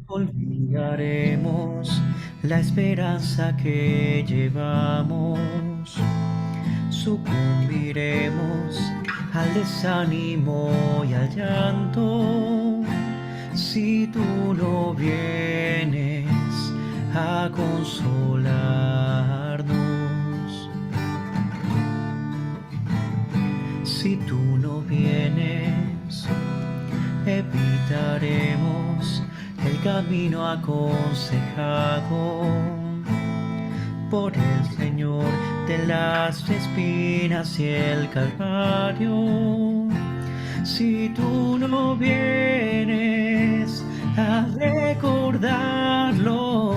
Olvidaremos la esperanza que llevamos, sucumbiremos al desánimo y al llanto. Si tú no vienes a consolarnos, si tú no vienes, evitaremos el camino aconsejado por el Señor de las espinas y el Calvario. Si tú no vienes a recordarlo,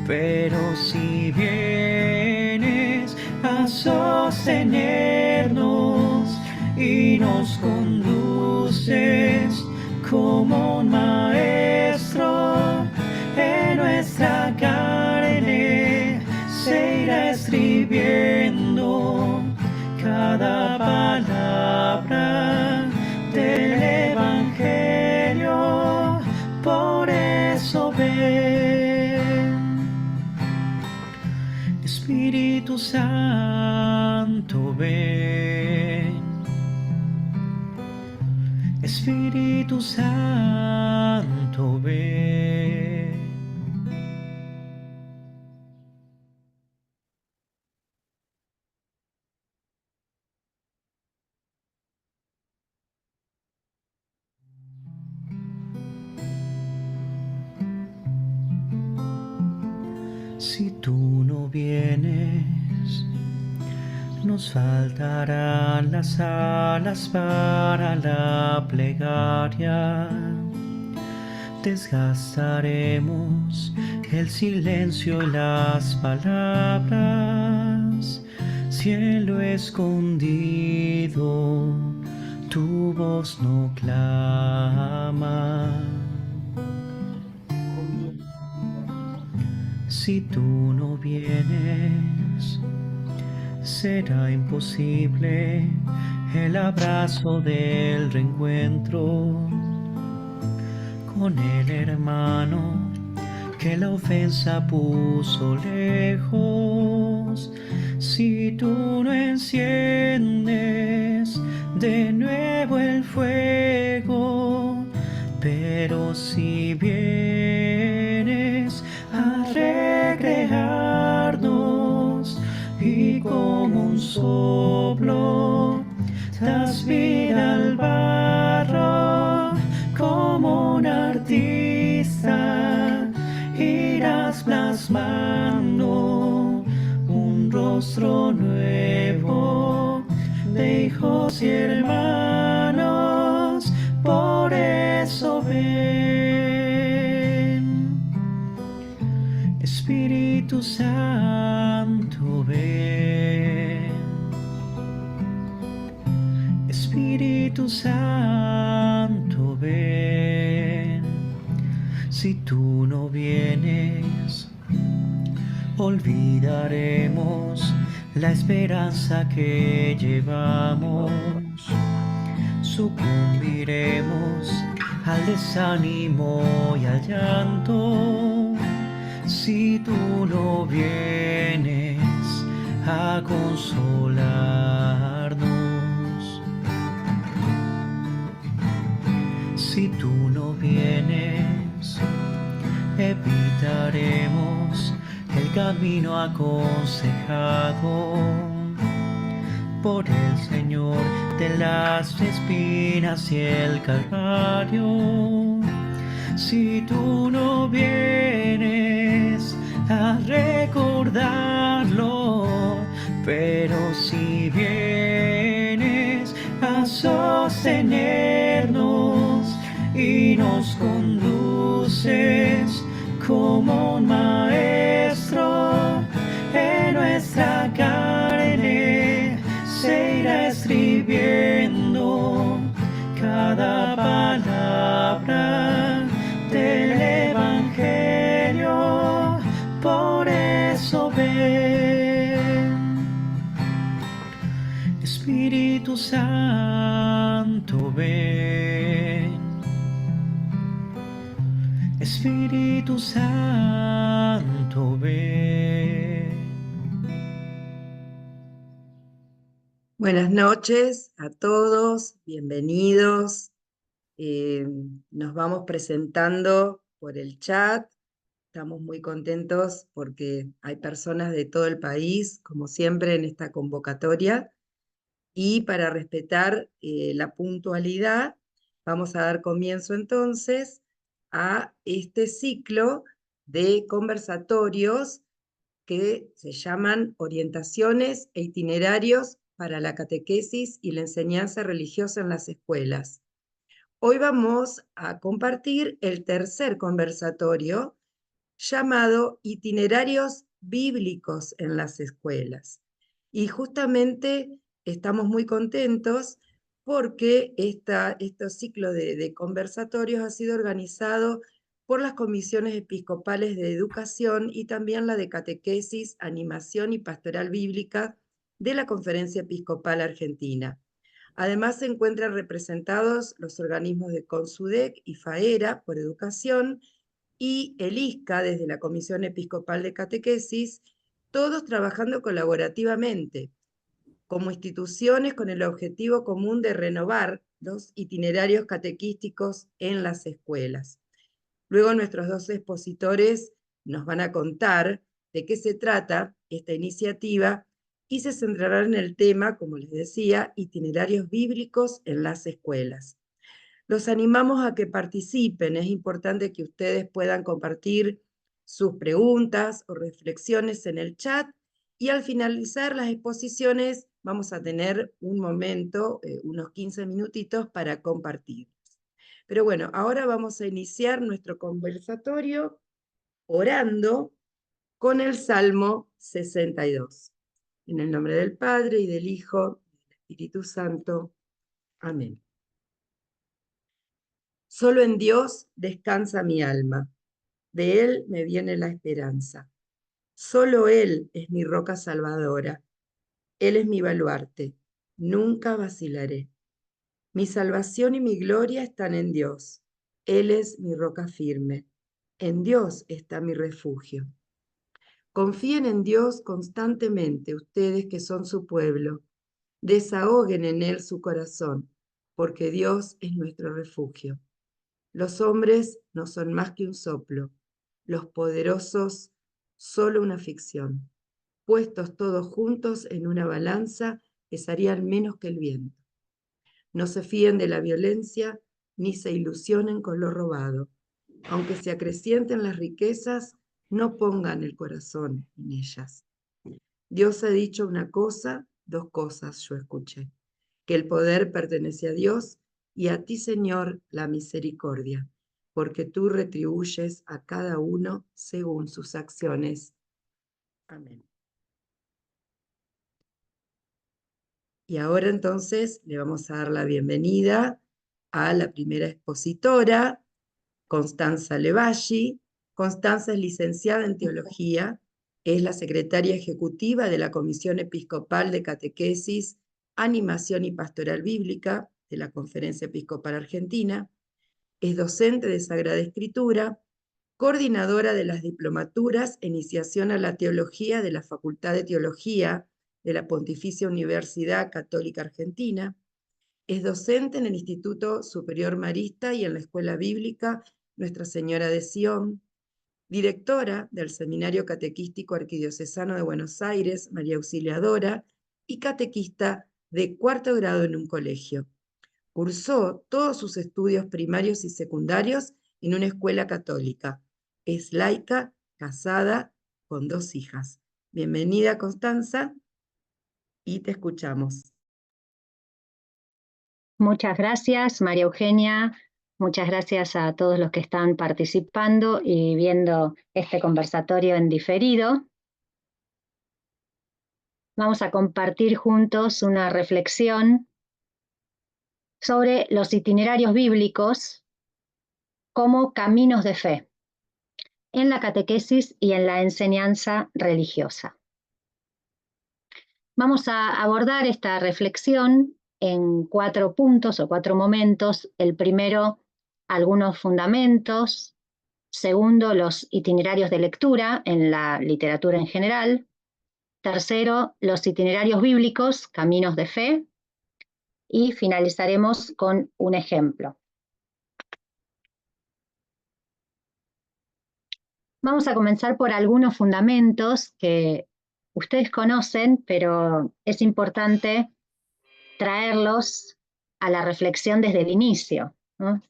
pero si vienes a sostenernos y nos conduces como un maestro en nuestra carne, se irá escribiendo cada palabra del Evangelio. Por eso ven, Espíritu Santo, ven. Espíritu Santo, ven. Si tú no vienes, nos faltarán las alas para la plegaria. Desgastaremos el silencio y las palabras. Cielo escondido, tu voz no clama. Si tú no vienes, será imposible el abrazo del reencuentro con el hermano que la ofensa puso lejos. Si tú no enciendes de nuevo el fuego, pero si vienes a recrearnos y como un soplo das vida al barro, como un artista irás plasmando un rostro nuevo de hijos y hermanos. Por eso ven, Espíritu Santo, ven. Espíritu Santo, ven. Si tú no vienes, olvidaremos la esperanza que llevamos, sucumbiremos al desánimo y al llanto. Si tú no vienes a consolarnos, si tú no vienes, evitaremos el camino aconsejado por el Señor de las espinas y el Calvario. Si tú no vienes a recordarlo, pero si vienes a sostenernos y nos conduces como un maestro en nuestra carne, se irá escribiendo cada palabra del Evangelio. Por eso ven, Espíritu Santo, ven. Espíritu Santo, ven. Buenas noches a todos, bienvenidos. Nos vamos presentando por el chat. Estamos muy contentos porque hay personas de todo el país, como siempre en esta convocatoria. Y para respetar la puntualidad, vamos a dar comienzo entonces a este ciclo de conversatorios que se llaman Orientaciones e Itinerarios para la Catequesis y la Enseñanza Religiosa en las Escuelas. Hoy vamos a compartir el tercer conversatorio llamado Itinerarios Bíblicos en las Escuelas. Y justamente estamos muy contentos porque este ciclo de conversatorios ha sido organizado por las comisiones episcopales de educación y también la de catequesis, animación y pastoral bíblica de la Conferencia Episcopal Argentina. Además se encuentran representados los organismos de CONSUDEC y FAERA por educación y el ISCA desde la Comisión Episcopal de Catequesis, todos trabajando colaborativamente como instituciones con el objetivo común de renovar los itinerarios catequísticos en las escuelas. Luego nuestros dos expositores nos van a contar de qué se trata esta iniciativa y se centrarán en el tema, como les decía, itinerarios bíblicos en las escuelas. Los animamos a que participen, es importante que ustedes puedan compartir sus preguntas o reflexiones en el chat y al finalizar las exposiciones vamos a tener un momento, unos 15 minutitos para compartir. Pero bueno, ahora vamos a iniciar nuestro conversatorio orando con el Salmo 62. En el nombre del Padre y del Hijo y del Espíritu Santo. Amén. Solo en Dios descansa mi alma, de Él me viene la esperanza. Solo Él es mi roca salvadora, Él es mi baluarte, nunca vacilaré. Mi salvación y mi gloria están en Dios, Él es mi roca firme, en Dios está mi refugio. Confíen en Dios constantemente, ustedes que son su pueblo, desahoguen en Él su corazón, porque Dios es nuestro refugio. Los hombres no son más que un soplo, los poderosos solo una ficción. Puestos todos juntos en una balanza, pesarían menos que el viento. No se fíen de la violencia, ni se ilusionen con lo robado. Aunque se acrecienten las riquezas, no pongan el corazón en ellas. Dios ha dicho una cosa, dos cosas yo escuché, que el poder pertenece a Dios y a ti, Señor, la misericordia, porque tú retribuyes a cada uno según sus acciones. Amén. Y ahora entonces le vamos a dar la bienvenida a la primera expositora, Constanza Levalli. Constanza es licenciada en teología, es la secretaria ejecutiva de la Comisión Episcopal de Catequesis, Animación y Pastoral Bíblica de la Conferencia Episcopal Argentina, es docente de Sagrada Escritura, coordinadora de las diplomaturas e iniciación a la teología de la Facultad de Teología de la Pontificia Universidad Católica Argentina, es docente en el Instituto Superior Marista y en la Escuela Bíblica Nuestra Señora de Sion, directora del Seminario Catequístico Arquidiocesano de Buenos Aires, María Auxiliadora, y catequista de cuarto grado en un colegio. Cursó todos sus estudios primarios y secundarios en una escuela católica. Es laica, casada, con 2 hijas. Bienvenida, Constanza, y te escuchamos. Muchas gracias, María Eugenia. Muchas gracias a todos los que están participando y viendo este conversatorio en diferido. Vamos a compartir juntos una reflexión sobre los itinerarios bíblicos como caminos de fe en la catequesis y en la enseñanza religiosa. Vamos a abordar esta reflexión en 4 puntos o 4 momentos. El primero, algunos fundamentos Segundo, los itinerarios de lectura en la literatura en general. Tercero, los itinerarios bíblicos, caminos de fe. Y finalizaremos con un ejemplo. Vamos a comenzar por algunos fundamentos que ustedes conocen, pero es importante traerlos a la reflexión desde el inicio, ¿no?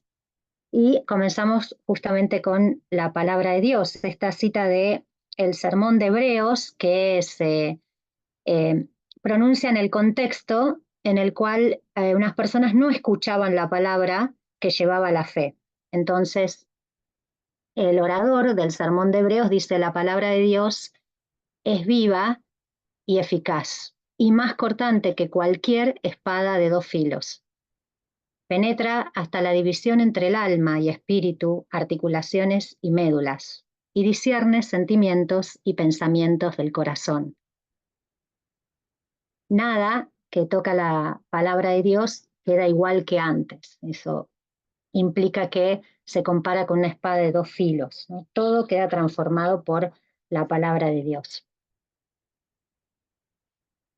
Y comenzamos justamente con la palabra de Dios, esta cita de el Sermón de Hebreos que se pronuncia en el contexto en el cual unas personas no escuchaban la palabra que llevaba la fe. Entonces, el orador del Sermón de Hebreos dice: la palabra de Dios es viva y eficaz, y más cortante que cualquier espada de dos filos. Penetra hasta la división entre el alma y espíritu, articulaciones y médulas, y discierne sentimientos y pensamientos del corazón. Nada que toca la palabra de Dios queda igual que antes. Eso implica que se compara con una espada de dos filos, ¿no? Todo queda transformado por la palabra de Dios.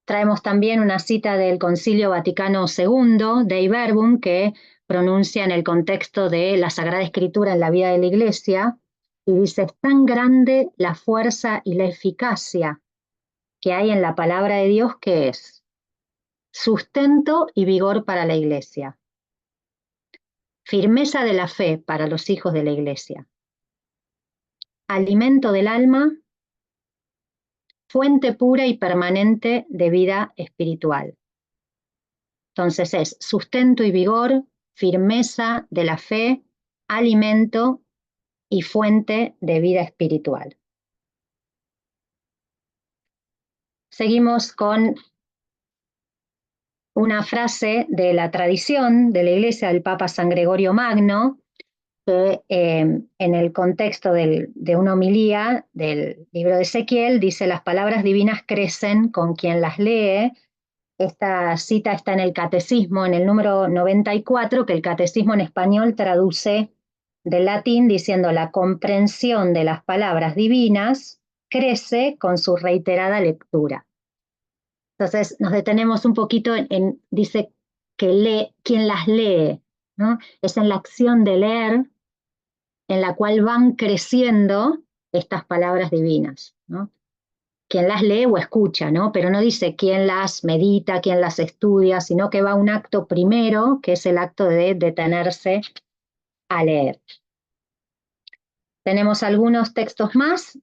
Traemos también una cita del Concilio Vaticano II, Dei Verbum, que pronuncia en el contexto de la Sagrada Escritura en la vida de la Iglesia, y dice: es tan grande la fuerza y la eficacia que hay en la palabra de Dios, que es sustento y vigor para la Iglesia, firmeza de la fe para los hijos de la Iglesia, alimento del alma, fuente pura y permanente de vida espiritual. Entonces es sustento y vigor, firmeza de la fe, alimento y fuente de vida espiritual. Seguimos con una frase de la tradición de la Iglesia del Papa San Gregorio Magno, que en el contexto de una homilía del libro de Ezequiel dice: las palabras divinas crecen con quien las lee. Esta cita está en el Catecismo, en el número 94, que el Catecismo en español traduce del latín diciendo: la comprensión de las palabras divinas crece con su reiterada lectura. Entonces nos detenemos un poquito dice que lee, quien las lee, ¿no? Es en la acción de leer en la cual van creciendo estas palabras divinas, ¿no? Quien las lee o escucha, ¿no? Pero no dice quién las medita, quién las estudia, sino que va un acto primero, que es el acto de detenerse a leer. Tenemos algunos textos más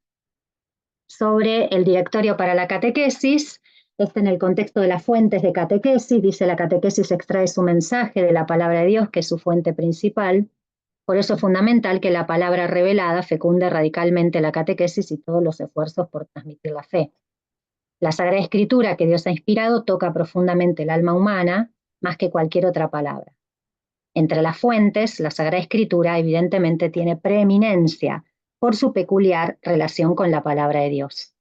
sobre el directorio para la catequesis. En el contexto de las fuentes de catequesis, dice: la catequesis extrae su mensaje de la palabra de Dios, que es su fuente principal. Por eso es fundamental que la palabra revelada fecunde radicalmente la catequesis y todos los esfuerzos por transmitir la fe. La Sagrada Escritura que Dios ha inspirado toca profundamente el alma humana más que cualquier otra palabra. Entre las fuentes, la Sagrada Escritura evidentemente tiene preeminencia por su peculiar relación con la palabra de Dios.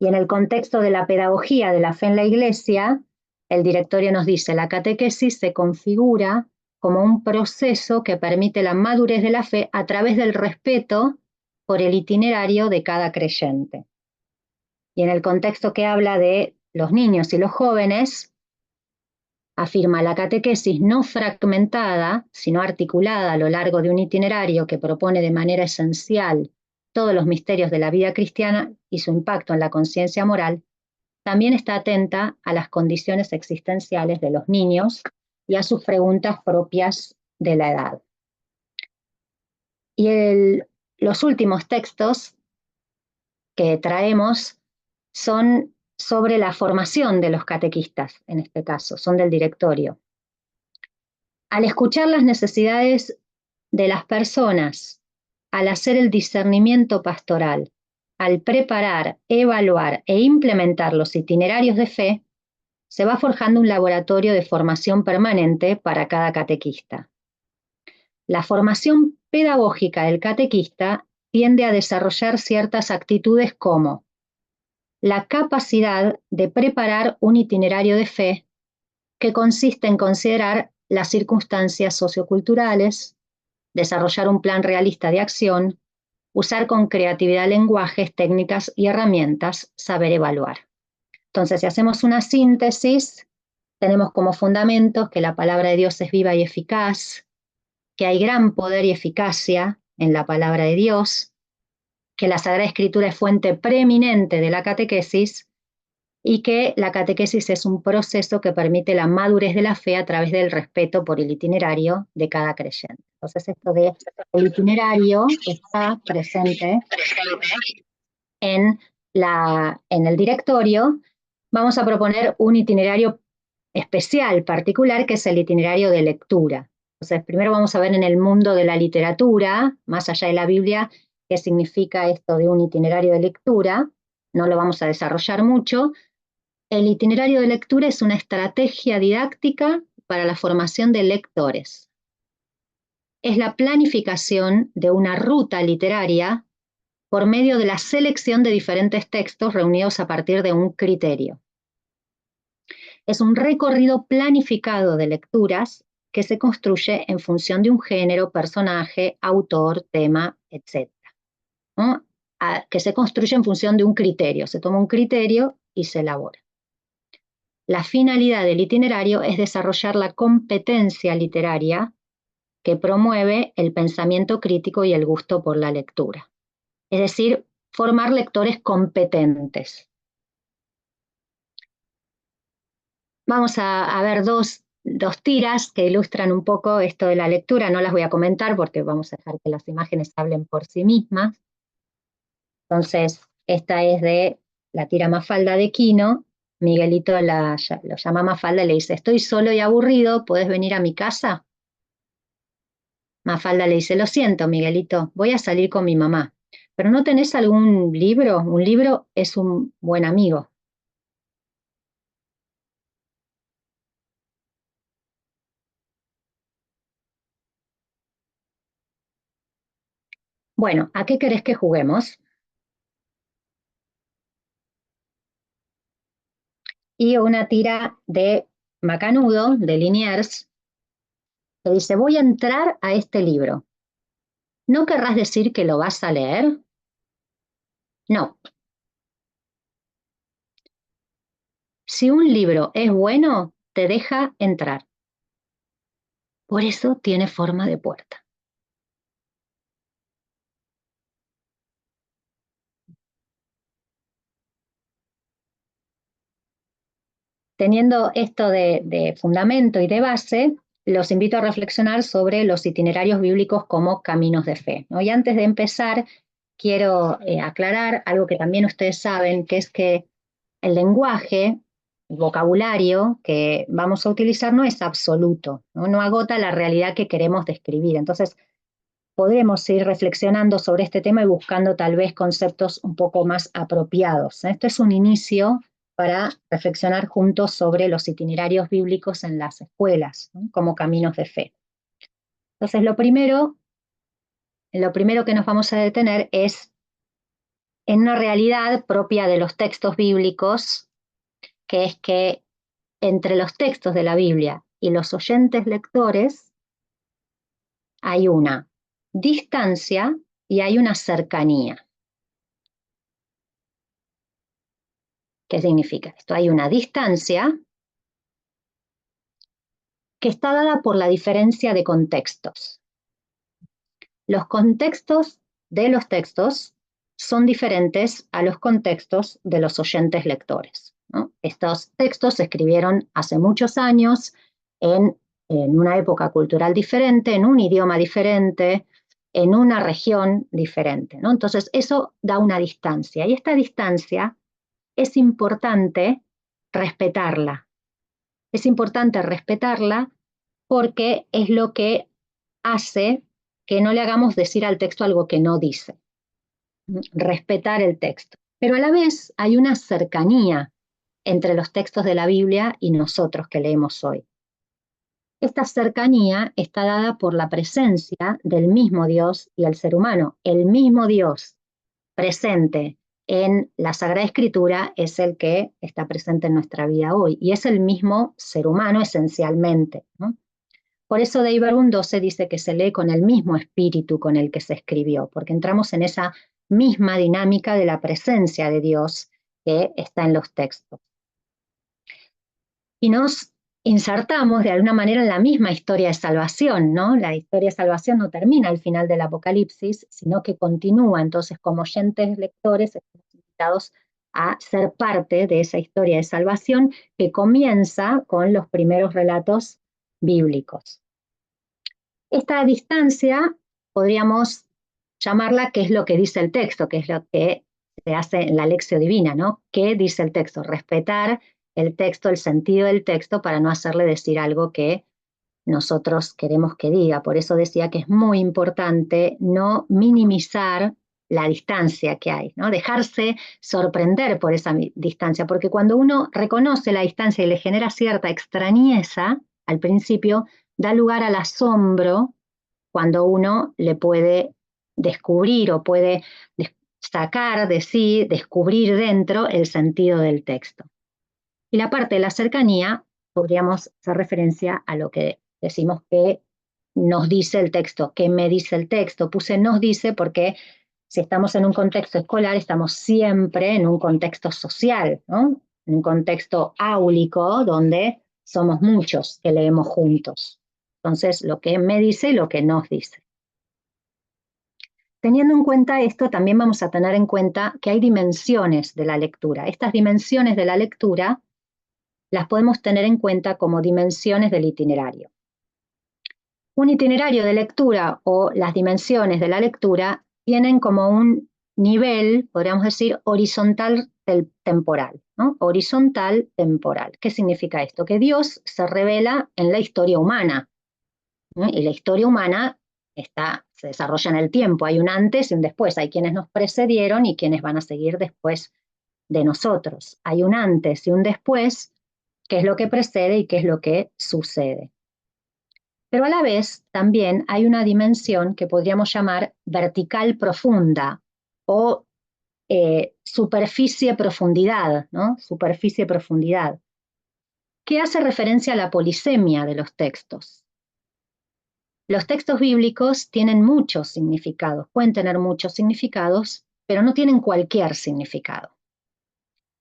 Y en el contexto de la pedagogía de la fe en la Iglesia, el directorio nos dice: la catequesis se configura como un proceso que permite la madurez de la fe a través del respeto por el itinerario de cada creyente. Y en el contexto que habla de los niños y los jóvenes, afirma: la catequesis no fragmentada, sino articulada a lo largo de un itinerario que propone de manera esencial todos los misterios de la vida cristiana y su impacto en la conciencia moral, también está atenta a las condiciones existenciales de los niños y a sus preguntas propias de la edad. Y los últimos textos que traemos son sobre la formación de los catequistas, en este caso, son del directorio. Al escuchar las necesidades de las personas, al hacer el discernimiento pastoral, al preparar, evaluar e implementar los itinerarios de fe, se va forjando un laboratorio de formación permanente para cada catequista. La formación pedagógica del catequista tiende a desarrollar ciertas actitudes como la capacidad de preparar un itinerario de fe que consiste en considerar las circunstancias socioculturales, desarrollar un plan realista de acción, usar con creatividad lenguajes, técnicas y herramientas, saber evaluar. Entonces, si hacemos una síntesis, tenemos como fundamentos que la palabra de Dios es viva y eficaz, que hay gran poder y eficacia en la palabra de Dios, que la Sagrada Escritura es fuente preeminente de la catequesis y que la catequesis es un proceso que permite la madurez de la fe a través del respeto por el itinerario de cada creyente. Entonces, esto de el itinerario está presente en el directorio. Vamos a proponer un itinerario especial, particular, que es el itinerario de lectura. Entonces, primero vamos a ver en el mundo de la literatura, más allá de la Biblia, qué significa esto de un itinerario de lectura. No lo vamos a desarrollar mucho. El itinerario de lectura es una estrategia didáctica para la formación de lectores. Es la planificación de una ruta literaria por medio de la selección de diferentes textos reunidos a partir de un criterio. Es un recorrido planificado de lecturas que se construye en función de un género, personaje, autor, tema, etc. ¿No? Que se construye en función de un criterio. Se toma un criterio y se elabora. La finalidad del itinerario es desarrollar la competencia literaria que promueve el pensamiento crítico y el gusto por la lectura. Es decir, formar lectores competentes. Vamos a ver dos tiras que ilustran un poco esto de la lectura. No las voy a comentar porque vamos a dejar que las imágenes hablen por sí mismas. Entonces, esta es de la tira Mafalda de Quino. Miguelito lo llama Mafalda y le dice: estoy solo y aburrido, ¿podés venir a mi casa? Mafalda le dice: lo siento, Miguelito, voy a salir con mi mamá. ¿Pero no tenés algún libro? Un libro es un buen amigo. Bueno, ¿a qué querés que juguemos? Y una tira de Macanudo, de Liniers, que dice: voy a entrar a este libro. ¿No querrás decir que lo vas a leer? No. Si un libro es bueno, te deja entrar. Por eso tiene forma de puerta. Teniendo esto de fundamento y de base, los invito a reflexionar sobre los itinerarios bíblicos como caminos de fe, ¿no? Y antes de empezar, quiero aclarar algo que también ustedes saben, que es que el lenguaje, el vocabulario que vamos a utilizar no es absoluto, ¿no? No agota la realidad que queremos describir. Entonces, podemos ir reflexionando sobre este tema y buscando tal vez conceptos un poco más apropiados. Esto es un inicio para reflexionar juntos sobre los itinerarios bíblicos en las escuelas, ¿no? Como caminos de fe. Entonces, lo primero que nos vamos a detener es en una realidad propia de los textos bíblicos, que es que entre los textos de la Biblia y los oyentes lectores hay una distancia y hay una cercanía. ¿Qué significa esto? Hay una distancia que está dada por la diferencia de contextos. Los contextos de los textos son diferentes a los contextos de los oyentes lectores, ¿no? Estos textos se escribieron hace muchos años en una época cultural diferente, en un idioma diferente, en una región diferente, ¿no? Entonces, eso da una distancia. Y esta distancia es importante respetarla. Es importante respetarla porque es lo que hace que no le hagamos decir al texto algo que no dice. Respetar el texto. Pero a la vez hay una cercanía entre los textos de la Biblia y nosotros que leemos hoy. Esta cercanía está dada por la presencia del mismo Dios y el ser humano. El mismo Dios presente en la Sagrada Escritura es el que está presente en nuestra vida hoy y es el mismo ser humano esencialmente, ¿no? Por eso Dei Verbum 12 dice que se lee con el mismo espíritu con el que se escribió, porque entramos en esa misma dinámica de la presencia de Dios que está en los textos. Y nos insertamos de alguna manera en la misma historia de salvación, ¿no? La historia de salvación no termina al final del Apocalipsis, sino que continúa. Entonces, como oyentes lectores, estamos invitados a ser parte de esa historia de salvación que comienza con los primeros relatos bíblicos. Esta distancia podríamos llamarla qué es lo que dice el texto, qué es lo que se hace en la lección divina, ¿no? ¿Qué dice el texto? Respetar el texto, el sentido del texto, para no hacerle decir algo que nosotros queremos que diga. Por eso decía que es muy importante no minimizar la distancia que hay, ¿no? Dejarse sorprender por esa distancia, porque cuando uno reconoce la distancia y le genera cierta extrañeza al principio, da lugar al asombro cuando uno le puede descubrir o puede sacar de sí, descubrir dentro el sentido del texto. Y la parte de la cercanía, podríamos hacer referencia a lo que decimos que nos dice el texto. ¿Qué me dice el texto? Puse nos dice porque si estamos en un contexto escolar, estamos siempre en un contexto social, ¿no? En un contexto áulico donde somos muchos que leemos juntos. Entonces, lo que me dice y lo que nos dice. Teniendo en cuenta esto, también vamos a tener en cuenta que hay dimensiones de la lectura. Estas dimensiones de la lectura las podemos tener en cuenta como dimensiones del itinerario. Un itinerario de lectura o las dimensiones de la lectura tienen como un nivel, podríamos decir, horizontal temporal, ¿no? Horizontal temporal. ¿Qué significa esto? Que Dios se revela en la historia humana, ¿no? Y la historia humana se desarrolla en el tiempo. Hay un antes y un después. Hay quienes nos precedieron y quienes van a seguir después de nosotros. Hay un antes y un después, qué es lo que precede y qué es lo que sucede. Pero a la vez también hay una dimensión que podríamos llamar vertical profunda o superficie profundidad, ¿no? Superficie profundidad, que hace referencia a la polisemia de los textos. Los textos bíblicos tienen muchos significados, pueden tener muchos significados, pero no tienen cualquier significado.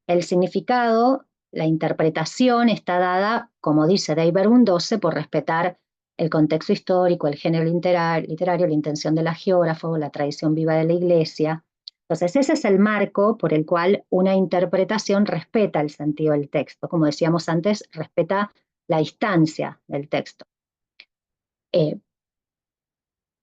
El significado, la interpretación está dada, como dice Dei Verbum 12, por respetar el contexto histórico, el género literario, la intención del hagiógrafo, la tradición viva de la Iglesia. Entonces, ese es el marco por el cual una interpretación respeta el sentido del texto. Como decíamos antes, respeta la distancia del texto.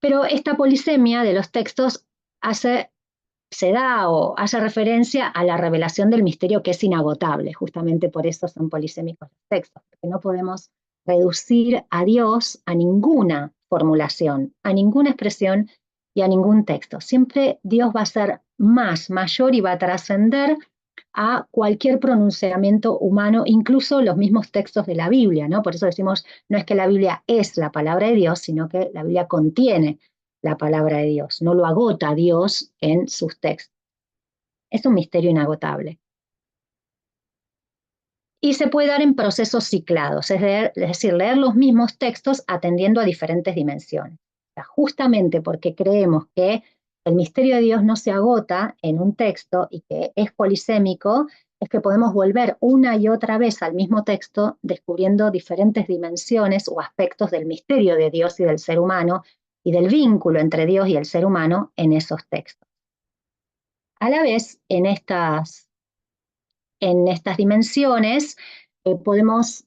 Pero esta polisemia de los textos se da o hace referencia a la revelación del misterio que es inagotable. Justamente por eso son polisémicos los textos, porque no podemos reducir a Dios a ninguna formulación, a ninguna expresión y a ningún texto. Siempre Dios va a ser más, mayor y va a trascender a cualquier pronunciamiento humano, incluso los mismos textos de la Biblia, ¿no? Por eso decimos, no es que la Biblia es la palabra de Dios, sino que la Biblia contiene la palabra de Dios, no lo agota Dios en sus textos. Es un misterio inagotable. Y se puede dar en procesos ciclados, es decir, leer los mismos textos atendiendo a diferentes dimensiones. O sea, justamente porque creemos que el misterio de Dios no se agota en un texto y que es polisémico, es que podemos volver una y otra vez al mismo texto descubriendo diferentes dimensiones o aspectos del misterio de Dios y del ser humano y del vínculo entre Dios y el ser humano en esos textos. A la vez, en estas dimensiones podemos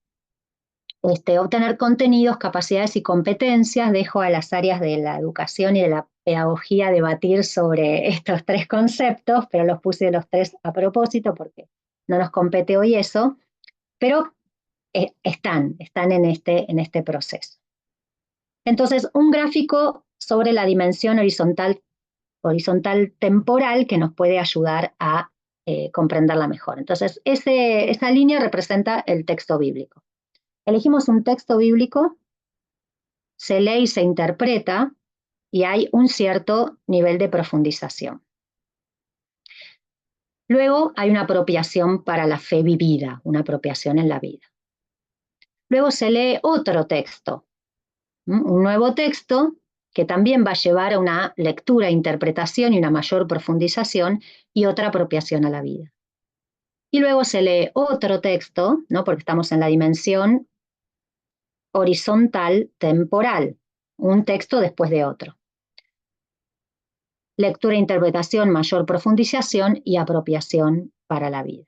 obtener contenidos, capacidades y competencias. Dejo a las áreas de la educación y de la pedagogía debatir sobre estos tres conceptos, pero los puse los tres a propósito porque no nos compete hoy eso, pero están en este proceso. Entonces, un gráfico sobre la dimensión horizontal temporal que nos puede ayudar a comprenderla mejor. Entonces, esa línea representa el texto bíblico. Elegimos un texto bíblico, se lee y se interpreta, y hay un cierto nivel de profundización. Luego hay una apropiación para la fe vivida, una apropiación en la vida. Luego se lee otro texto, Un nuevo texto que también va a llevar a una lectura, interpretación y una mayor profundización y otra apropiación a la vida. Y luego se lee otro texto, ¿no? Porque estamos en la dimensión horizontal temporal, un texto después de otro. Lectura, interpretación, mayor profundización y apropiación para la vida.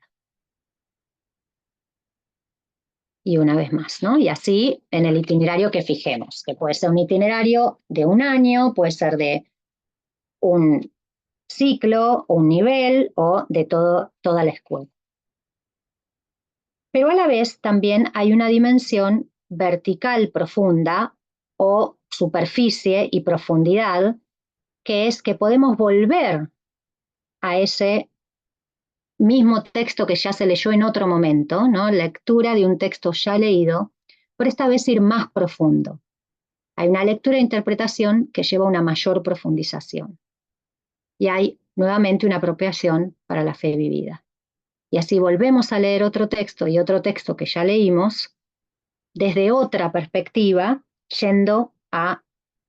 Y una vez más, ¿no? Y así en el itinerario que fijemos, que puede ser un itinerario de un año, puede ser de un ciclo, un nivel o de toda la escuela. Pero a la vez también hay una dimensión vertical profunda o superficie y profundidad, que es que podemos volver a ese mismo texto que ya se leyó en otro momento, ¿no? Lectura de un texto ya leído, pero esta vez ir más profundo. Hay una lectura e interpretación que lleva a una mayor profundización. Y hay nuevamente una apropiación para la fe vivida. Y así volvemos a leer otro texto y otro texto que ya leímos desde otra perspectiva, yendo a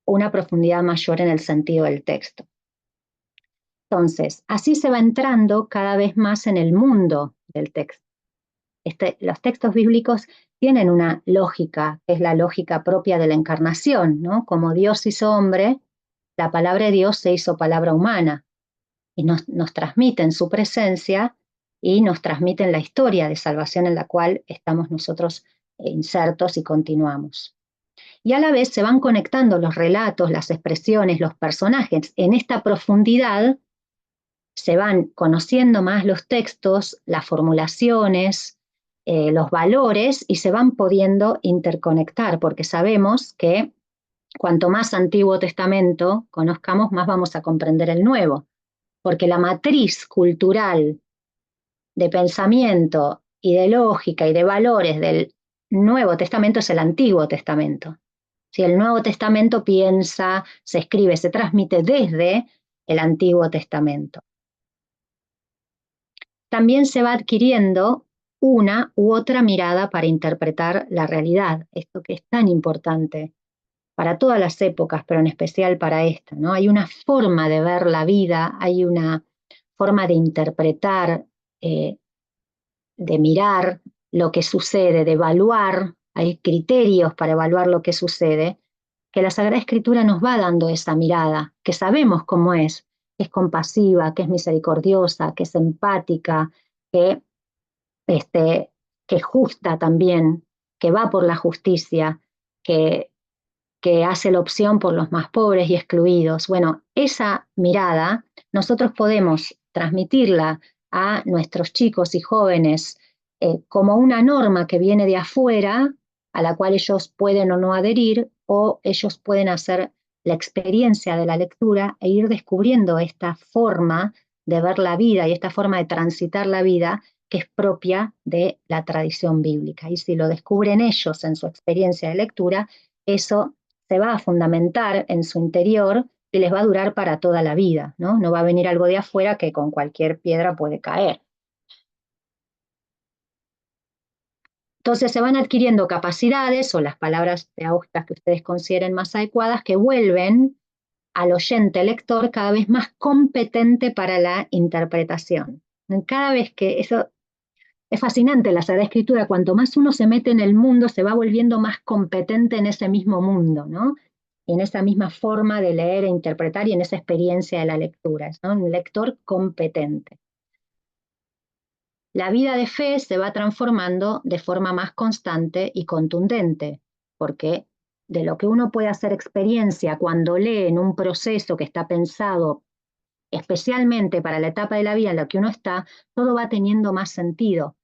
una profundidad mayor en el sentido del texto. Entonces, así se va entrando cada vez más en el mundo del texto. Los textos bíblicos tienen una lógica, que es la lógica propia de la encarnación, ¿no? Como Dios hizo hombre, la palabra de Dios se hizo palabra humana y nos transmiten su presencia y nos transmiten la historia de salvación en la cual estamos nosotros insertos y continuamos. Y a la vez se van conectando los relatos, las expresiones, los personajes. En esta profundidad se van conociendo más los textos, las formulaciones, los valores y se van pudiendo interconectar, porque sabemos que cuanto más Antiguo Testamento conozcamos, más vamos a comprender el Nuevo, porque la matriz cultural de pensamiento y de lógica y de valores del Nuevo Testamento es el Antiguo Testamento. Si el Nuevo Testamento piensa, se escribe, se transmite desde el Antiguo Testamento. También se va adquiriendo una u otra mirada para interpretar la realidad, esto que es tan importante para todas las épocas, pero en especial para esta, ¿no? Hay una forma de ver la vida, hay una forma de interpretar, de mirar lo que sucede, de evaluar, hay criterios para evaluar lo que sucede, que la Sagrada Escritura nos va dando esa mirada, que sabemos cómo es, que es compasiva, que es misericordiosa, que es empática, que es justa también, que va por la justicia, que hace la opción por los más pobres y excluidos. Bueno, esa mirada nosotros podemos transmitirla a nuestros chicos y jóvenes como una norma que viene de afuera, a la cual ellos pueden o no adherir, o ellos pueden hacer la experiencia de la lectura e ir descubriendo esta forma de ver la vida y esta forma de transitar la vida que es propia de la tradición bíblica. Y si lo descubren ellos en su experiencia de lectura, eso se va a fundamentar en su interior y les va a durar para toda la vida, ¿no? No va a venir algo de afuera que con cualquier piedra puede caer. Entonces se van adquiriendo capacidades o las palabras pedagógicas que ustedes consideren más adecuadas que vuelven al oyente lector cada vez más competente para la interpretación. Cada vez que eso es fascinante, la Sagrada Escritura, cuanto más uno se mete en el mundo, se va volviendo más competente en ese mismo mundo, ¿no? En esa misma forma de leer e interpretar y en esa experiencia de la lectura, ¿no? Un lector competente. La vida de fe se va transformando de forma más constante y contundente, porque de lo que uno puede hacer experiencia cuando lee en un proceso que está pensado especialmente para la etapa de la vida en la que uno está, todo va teniendo más sentido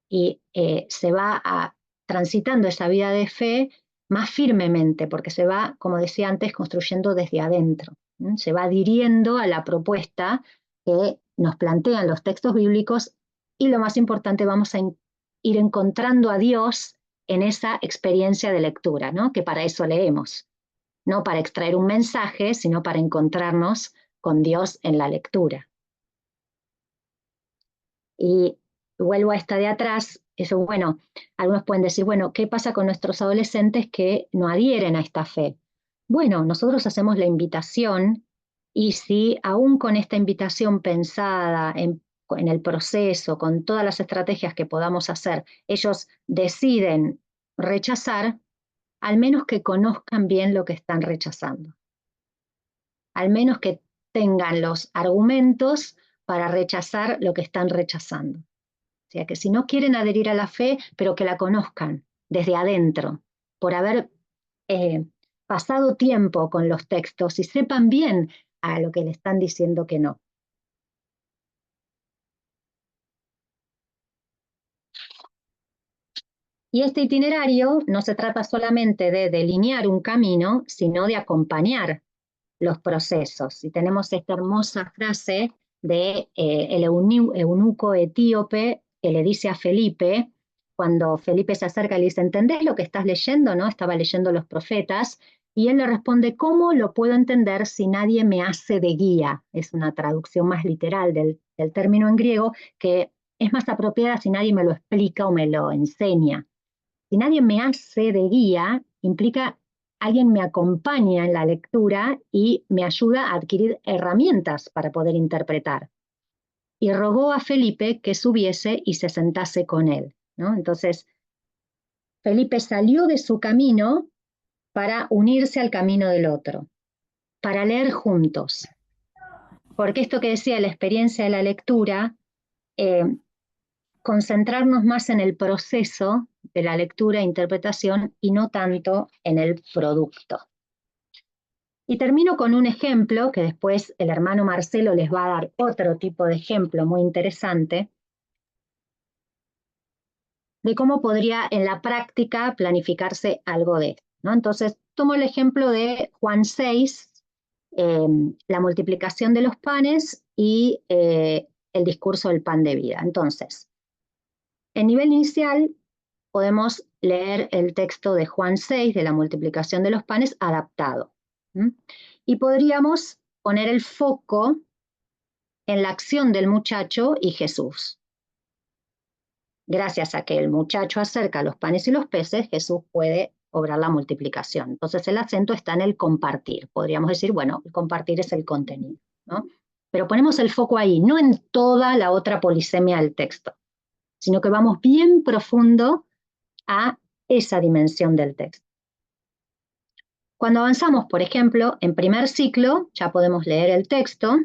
y se va transitando esa vida de fe más firmemente, porque se va, como decía antes, construyendo desde adentro. Se va adhiriendo a la propuesta que nos plantean los textos bíblicos y lo más importante, vamos a ir encontrando a Dios en esa experiencia de lectura, ¿no? Que para eso leemos, no para extraer un mensaje, sino para encontrarnos con Dios en la lectura. Y vuelvo a esta de atrás, Eso, bueno, algunos pueden decir, bueno, ¿qué pasa con nuestros adolescentes que no adhieren a esta fe? Bueno, nosotros hacemos la invitación y si aún con esta invitación pensada en el proceso, con todas las estrategias que podamos hacer, ellos deciden rechazar, al menos que conozcan bien lo que están rechazando. Al menos que tengan los argumentos para rechazar lo que están rechazando. O sea, que si no quieren adherir a la fe, pero que la conozcan desde adentro, por haber pasado tiempo con los textos y sepan bien a lo que le están diciendo que no. Y este itinerario no se trata solamente de delinear un camino, sino de acompañar los procesos. Y tenemos esta hermosa frase de el eunuco etíope que le dice a Felipe, cuando Felipe se acerca y le dice, ¿entendés lo que estás leyendo? ¿No? Estaba leyendo los profetas, y él le responde, ¿cómo lo puedo entender si nadie me hace de guía? Es una traducción más literal del término en griego, que es más apropiada si nadie me lo explica o me lo enseña. Si nadie me hace de guía, implica alguien me acompaña en la lectura y me ayuda a adquirir herramientas para poder interpretar. Y rogó a Felipe que subiese y se sentase con él, ¿no? Entonces, Felipe salió de su camino para unirse al camino del otro, para leer juntos. Porque esto que decía la experiencia de la lectura, concentrarnos más en el proceso de la lectura e interpretación y no tanto en el producto. Y termino con un ejemplo que después el hermano Marcelo les va a dar otro tipo de ejemplo muy interesante de cómo podría en la práctica planificarse algo de esto, ¿no? Entonces, tomo el ejemplo de Juan 6, la multiplicación de los panes y el discurso del pan de vida. Entonces, en nivel inicial podemos leer el texto de Juan 6, de la multiplicación de los panes, adaptado. Y podríamos poner el foco en la acción del muchacho y Jesús. Gracias a que el muchacho acerca los panes y los peces, Jesús puede obrar la multiplicación. Entonces el acento está en el compartir. Podríamos decir, bueno, el compartir es el contenido, ¿no? Pero ponemos el foco ahí, no en toda la otra polisemia del texto, sino que vamos bien profundo a esa dimensión del texto. Cuando avanzamos, por ejemplo, en primer ciclo, ya podemos leer el texto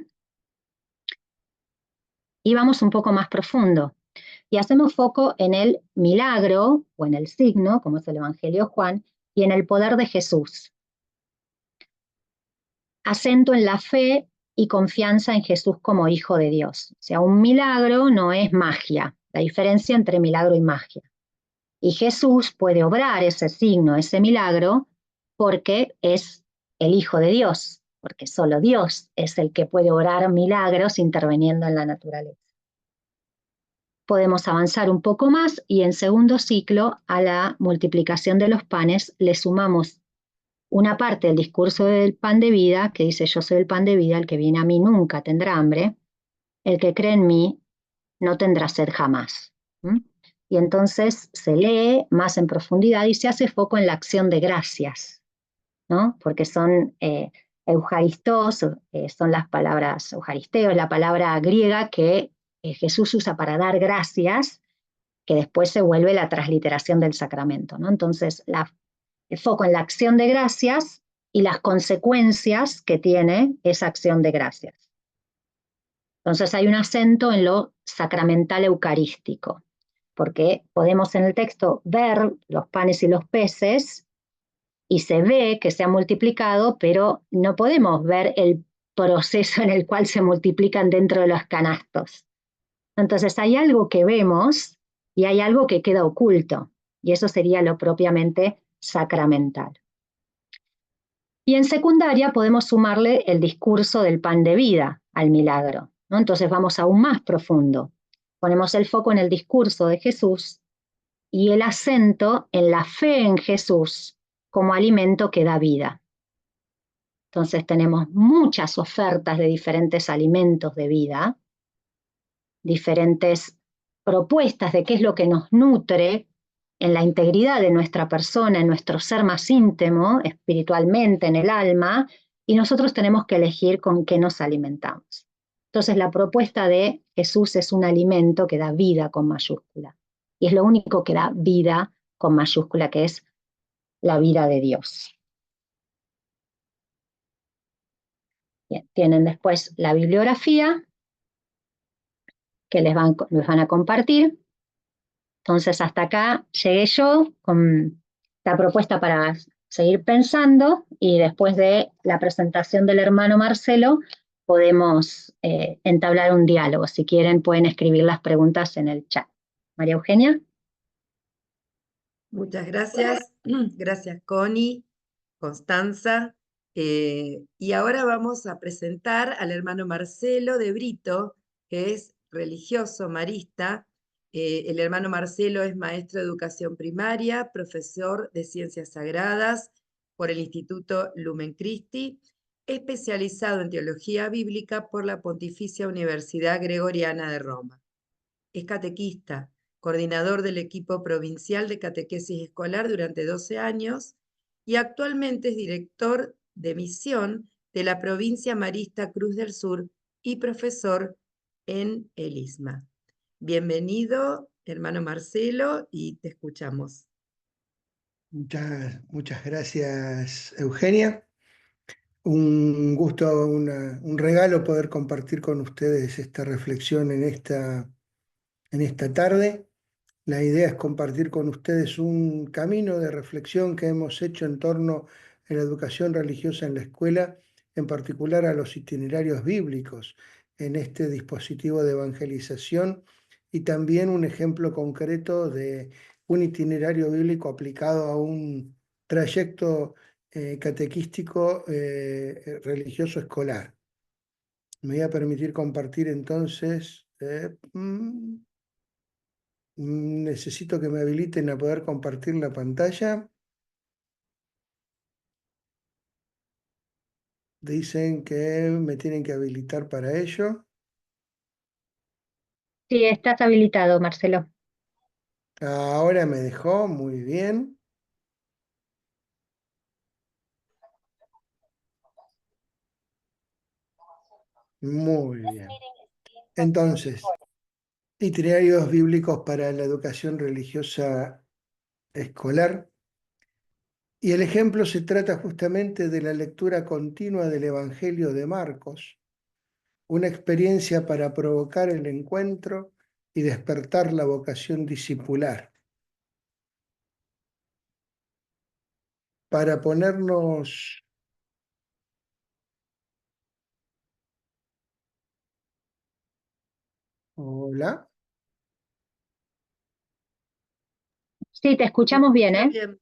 y vamos un poco más profundo. Y hacemos foco en el milagro o en el signo, como es el Evangelio de Juan, y en el poder de Jesús. Acento en la fe y confianza en Jesús como Hijo de Dios. O sea, un milagro no es magia, la diferencia entre milagro y magia. Y Jesús puede obrar ese signo, ese milagro, porque es el Hijo de Dios, porque solo Dios es el que puede obrar milagros interviniendo en la naturaleza. Podemos avanzar un poco más y en segundo ciclo a la multiplicación de los panes le sumamos una parte del discurso del pan de vida que dice yo soy el pan de vida, el que viene a mí nunca tendrá hambre, el que cree en mí no tendrá sed jamás. Y entonces se lee más en profundidad y se hace foco en la acción de gracias, ¿no? Porque son eucharistos, son las palabras eucharisteo, la palabra griega que Jesús usa para dar gracias, que después se vuelve la transliteración del sacramento, ¿no? Entonces, el foco en la acción de gracias y las consecuencias que tiene esa acción de gracias. Entonces hay un acento en lo sacramental eucarístico, porque podemos en el texto ver los panes y los peces y se ve que se han multiplicado, pero no podemos ver el proceso en el cual se multiplican dentro de los canastos. Entonces hay algo que vemos y hay algo que queda oculto, y eso sería lo propiamente sacramental. Y en secundaria podemos sumarle el discurso del pan de vida al milagro, ¿no? Entonces vamos aún más profundo. Ponemos el foco en el discurso de Jesús y el acento en la fe en Jesús como alimento que da vida. Entonces tenemos muchas ofertas de diferentes alimentos de vida, diferentes propuestas de qué es lo que nos nutre en la integridad de nuestra persona, en nuestro ser más íntimo, espiritualmente, en el alma, y nosotros tenemos que elegir con qué nos alimentamos. Entonces la propuesta de Jesús es un alimento que da vida con mayúscula, y es lo único que da vida con mayúscula, que es la vida de Dios. Bien, tienen después la bibliografía que les van a compartir. Entonces, hasta acá llegué yo con la propuesta para seguir pensando, y después de la presentación del hermano Marcelo podemos entablar un diálogo. Si quieren pueden escribir las preguntas en el chat. María Eugenia. Muchas gracias. Gracias, Connie, Constanza. Y ahora vamos a presentar al hermano Marcelo de Brito, que es religioso marista. El hermano Marcelo es maestro de educación primaria, profesor de ciencias sagradas por el Instituto Lumen Christi, especializado en teología bíblica por la Pontificia Universidad Gregoriana de Roma. Es catequista, coordinador del equipo provincial de catequesis escolar durante 12 años y actualmente es director de misión de la provincia marista Cruz del Sur y profesor en el ISMA. Bienvenido, hermano Marcelo, y te escuchamos. Muchas gracias, Eugenia. Un gusto, un regalo poder compartir con ustedes esta reflexión en esta tarde. La idea es compartir con ustedes un camino de reflexión que hemos hecho en torno a la educación religiosa en la escuela, en particular a los itinerarios bíblicos en este dispositivo de evangelización, y también un ejemplo concreto de un itinerario bíblico aplicado a un trayecto catequístico religioso escolar. Me voy a permitir compartir entonces. Necesito que me habiliten a poder compartir la pantalla. Dicen que me tienen que habilitar para ello. Sí, estás habilitado, Marcelo. Ahora me dejó, muy bien. Muy bien. Entonces, itinerarios bíblicos para la educación religiosa escolar. Y el ejemplo se trata justamente de la lectura continua del Evangelio de Marcos, una experiencia para provocar el encuentro y despertar la vocación discipular. Para ponernos... Hola, Sí, te escuchamos bien, ¿eh? Bien.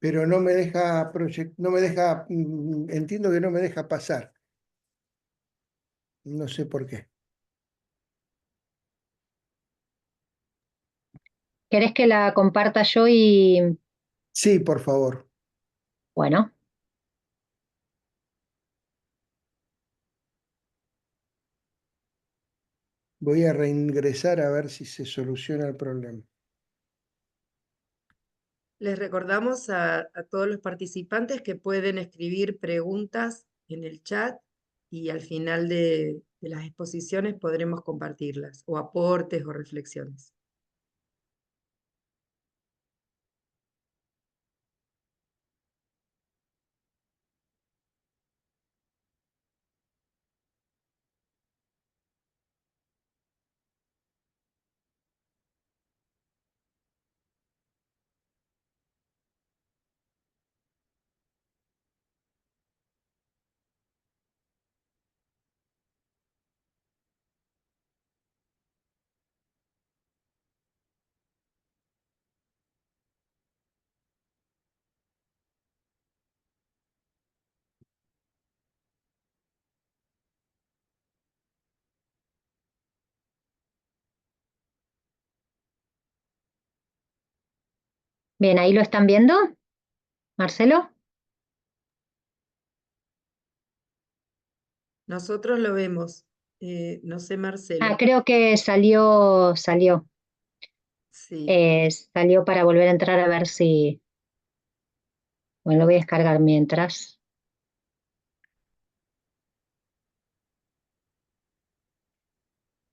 pero no me deja no me deja, entiendo que no me deja pasar. No sé por qué. ¿Querés que la comparta yo y Sí, por favor. bueno? Voy a reingresar a ver si se soluciona el problema. Les recordamos a todos los participantes que pueden escribir preguntas en el chat y al final de las exposiciones podremos compartirlas, o aportes o reflexiones. Bien, ¿ahí lo están viendo, Marcelo? Nosotros lo vemos, no sé Ah, Marcelo. creo que salió. Sí. Salió para volver a entrar a ver si... Bueno, lo voy a descargar mientras.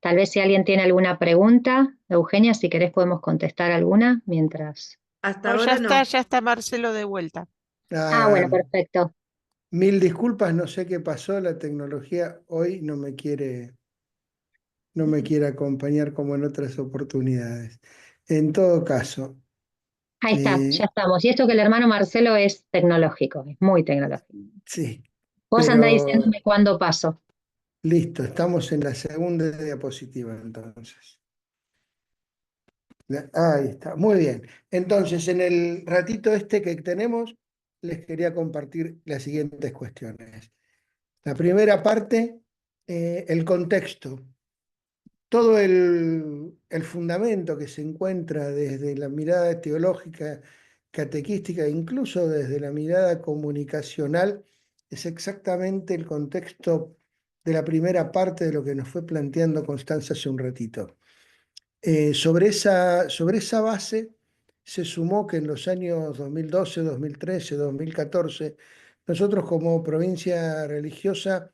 Tal vez si alguien tiene alguna pregunta, Eugenia, si querés podemos contestar alguna mientras. Hasta No, ahora no. ya está Marcelo de vuelta. Ah, bueno, Ah, perfecto. mil disculpas, no sé qué pasó, la tecnología hoy no me quiere acompañar como en otras oportunidades. En todo caso, Ahí está, ya eh, estamos. Y esto que el hermano Marcelo es tecnológico, es muy tecnológico. sí, Vos andá pero diciéndome cuándo paso. listo, estamos en la segunda diapositiva entonces. Ahí está, muy bien. Entonces, en el ratito este que tenemos, les quería compartir las siguientes cuestiones. La primera parte, el contexto. Todo el fundamento que se encuentra desde la mirada teológica, catequística, incluso desde la mirada comunicacional, es exactamente el contexto de la primera parte de lo que nos fue planteando Constanza hace un ratito. Sobre esa base se sumó que en los años 2012, 2013, 2014, nosotros como provincia religiosa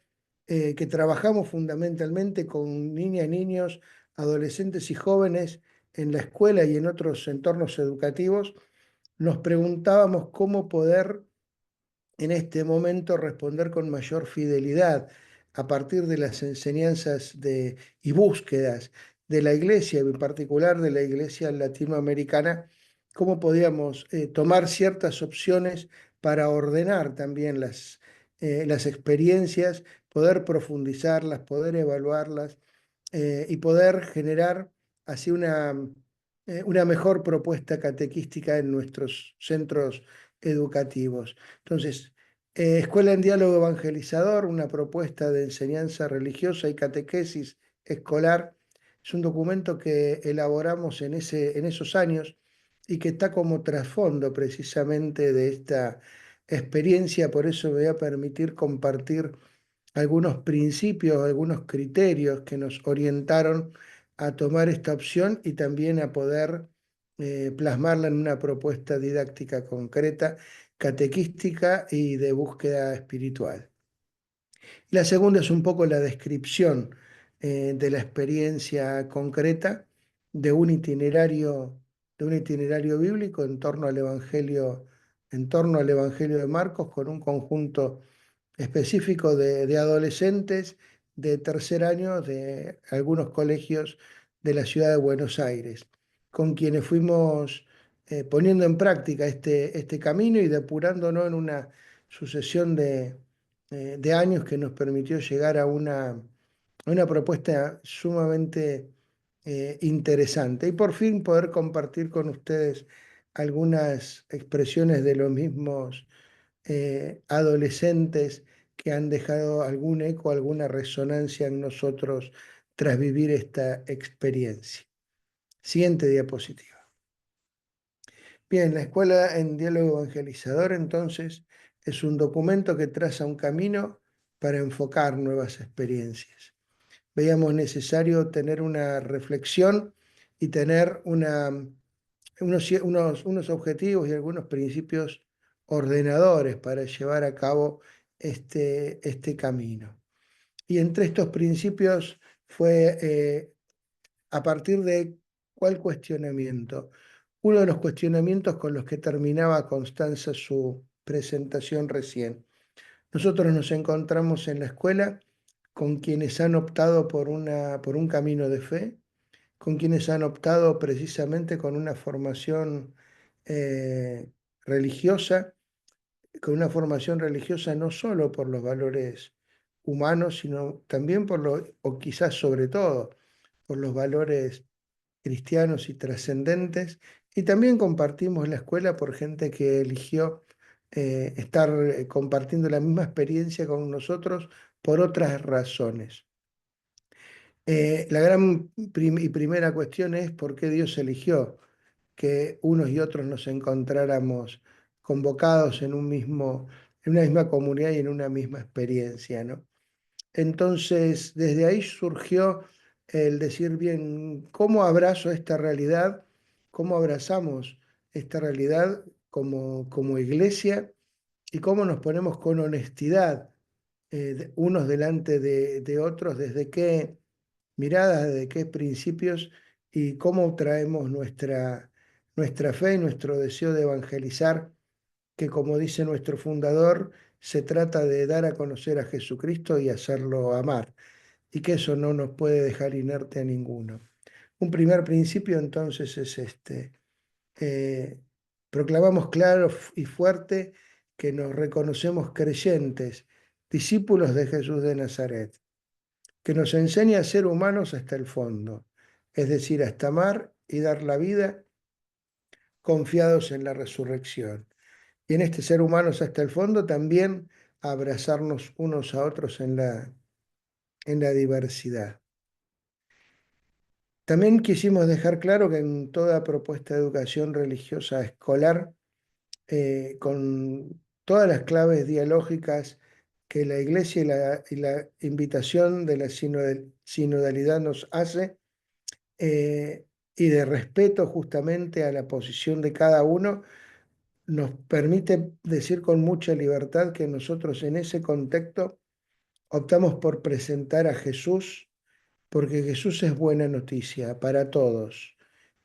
que trabajamos fundamentalmente con niñas, niños, adolescentes y jóvenes en la escuela y en otros entornos educativos, nos preguntábamos cómo poder en este momento responder con mayor fidelidad a partir de las enseñanzas y búsquedas de la Iglesia, en particular de la Iglesia latinoamericana, cómo podíamos tomar ciertas opciones para ordenar también las experiencias, poder profundizarlas, poder evaluarlas y poder generar así una mejor propuesta catequística en nuestros centros educativos. Entonces, Escuela en Diálogo Evangelizador, una propuesta de enseñanza religiosa y catequesis escolar, es un documento que elaboramos en esos años y que está como trasfondo precisamente de esta experiencia, por eso me voy a permitir compartir algunos principios, algunos criterios que nos orientaron a tomar esta opción y también a poder plasmarla en una propuesta didáctica concreta, catequística y de búsqueda espiritual. La segunda es un poco la descripción de la experiencia concreta de un itinerario bíblico en torno al Evangelio de Marcos, con un conjunto específico de adolescentes de tercer año de algunos colegios de la ciudad de Buenos Aires, con quienes fuimos poniendo en práctica este camino y depurándonos en una sucesión de años que nos permitió llegar a una propuesta sumamente interesante y por fin poder compartir con ustedes algunas expresiones de los mismos adolescentes que han dejado algún eco, alguna resonancia en nosotros tras vivir esta experiencia. Siguiente diapositiva. Bien, la Escuela en Diálogo Evangelizador entonces es un documento que traza un camino para enfocar nuevas experiencias. Veíamos necesario tener una reflexión y tener unos objetivos y algunos principios ordenadores para llevar a cabo este camino. Y entre estos principios fue a partir de cuál cuestionamiento. Uno de los cuestionamientos con los que terminaba Constanza su presentación recién. Nosotros nos encontramos en la escuela con quienes han optado por un camino de fe, con quienes han optado precisamente con una formación eh, religiosa, con una formación religiosa no solo por los valores humanos, sino también o quizás sobre todo, por los valores cristianos y trascendentes. Y también compartimos la escuela por gente que eligió estar compartiendo la misma experiencia con nosotros por otras razones. La gran y primera cuestión es por qué Dios eligió que unos y otros nos encontráramos convocados en una misma comunidad y en una misma experiencia, ¿no? Entonces, desde ahí surgió el decir, bien, ¿cómo abrazo esta realidad cómo abrazamos esta realidad como iglesia y cómo nos ponemos con honestidad unos delante de otros, desde qué miradas, desde qué principios y cómo traemos nuestra fe y nuestro deseo de evangelizar, que como dice nuestro fundador, se trata de dar a conocer a Jesucristo y hacerlo amar, y que eso no nos puede dejar inerte a ninguno. Un primer principio entonces es este. eh, Proclamamos claro y fuerte que nos reconocemos creyentes, discípulos de Jesús de Nazaret, que nos enseña a ser humanos hasta el fondo, es decir, hasta amar y dar la vida confiados en la resurrección. Y en este ser humanos hasta el fondo también a abrazarnos unos a otros en la diversidad. También quisimos dejar claro que en toda propuesta de educación religiosa escolar, con todas las claves dialógicas que la Iglesia y la invitación de la sinodalidad nos hace, eh, y de respeto justamente a la posición de cada uno, nos permite decir con mucha libertad que nosotros en ese contexto optamos por presentar a Jesús, porque Jesús es buena noticia para todos,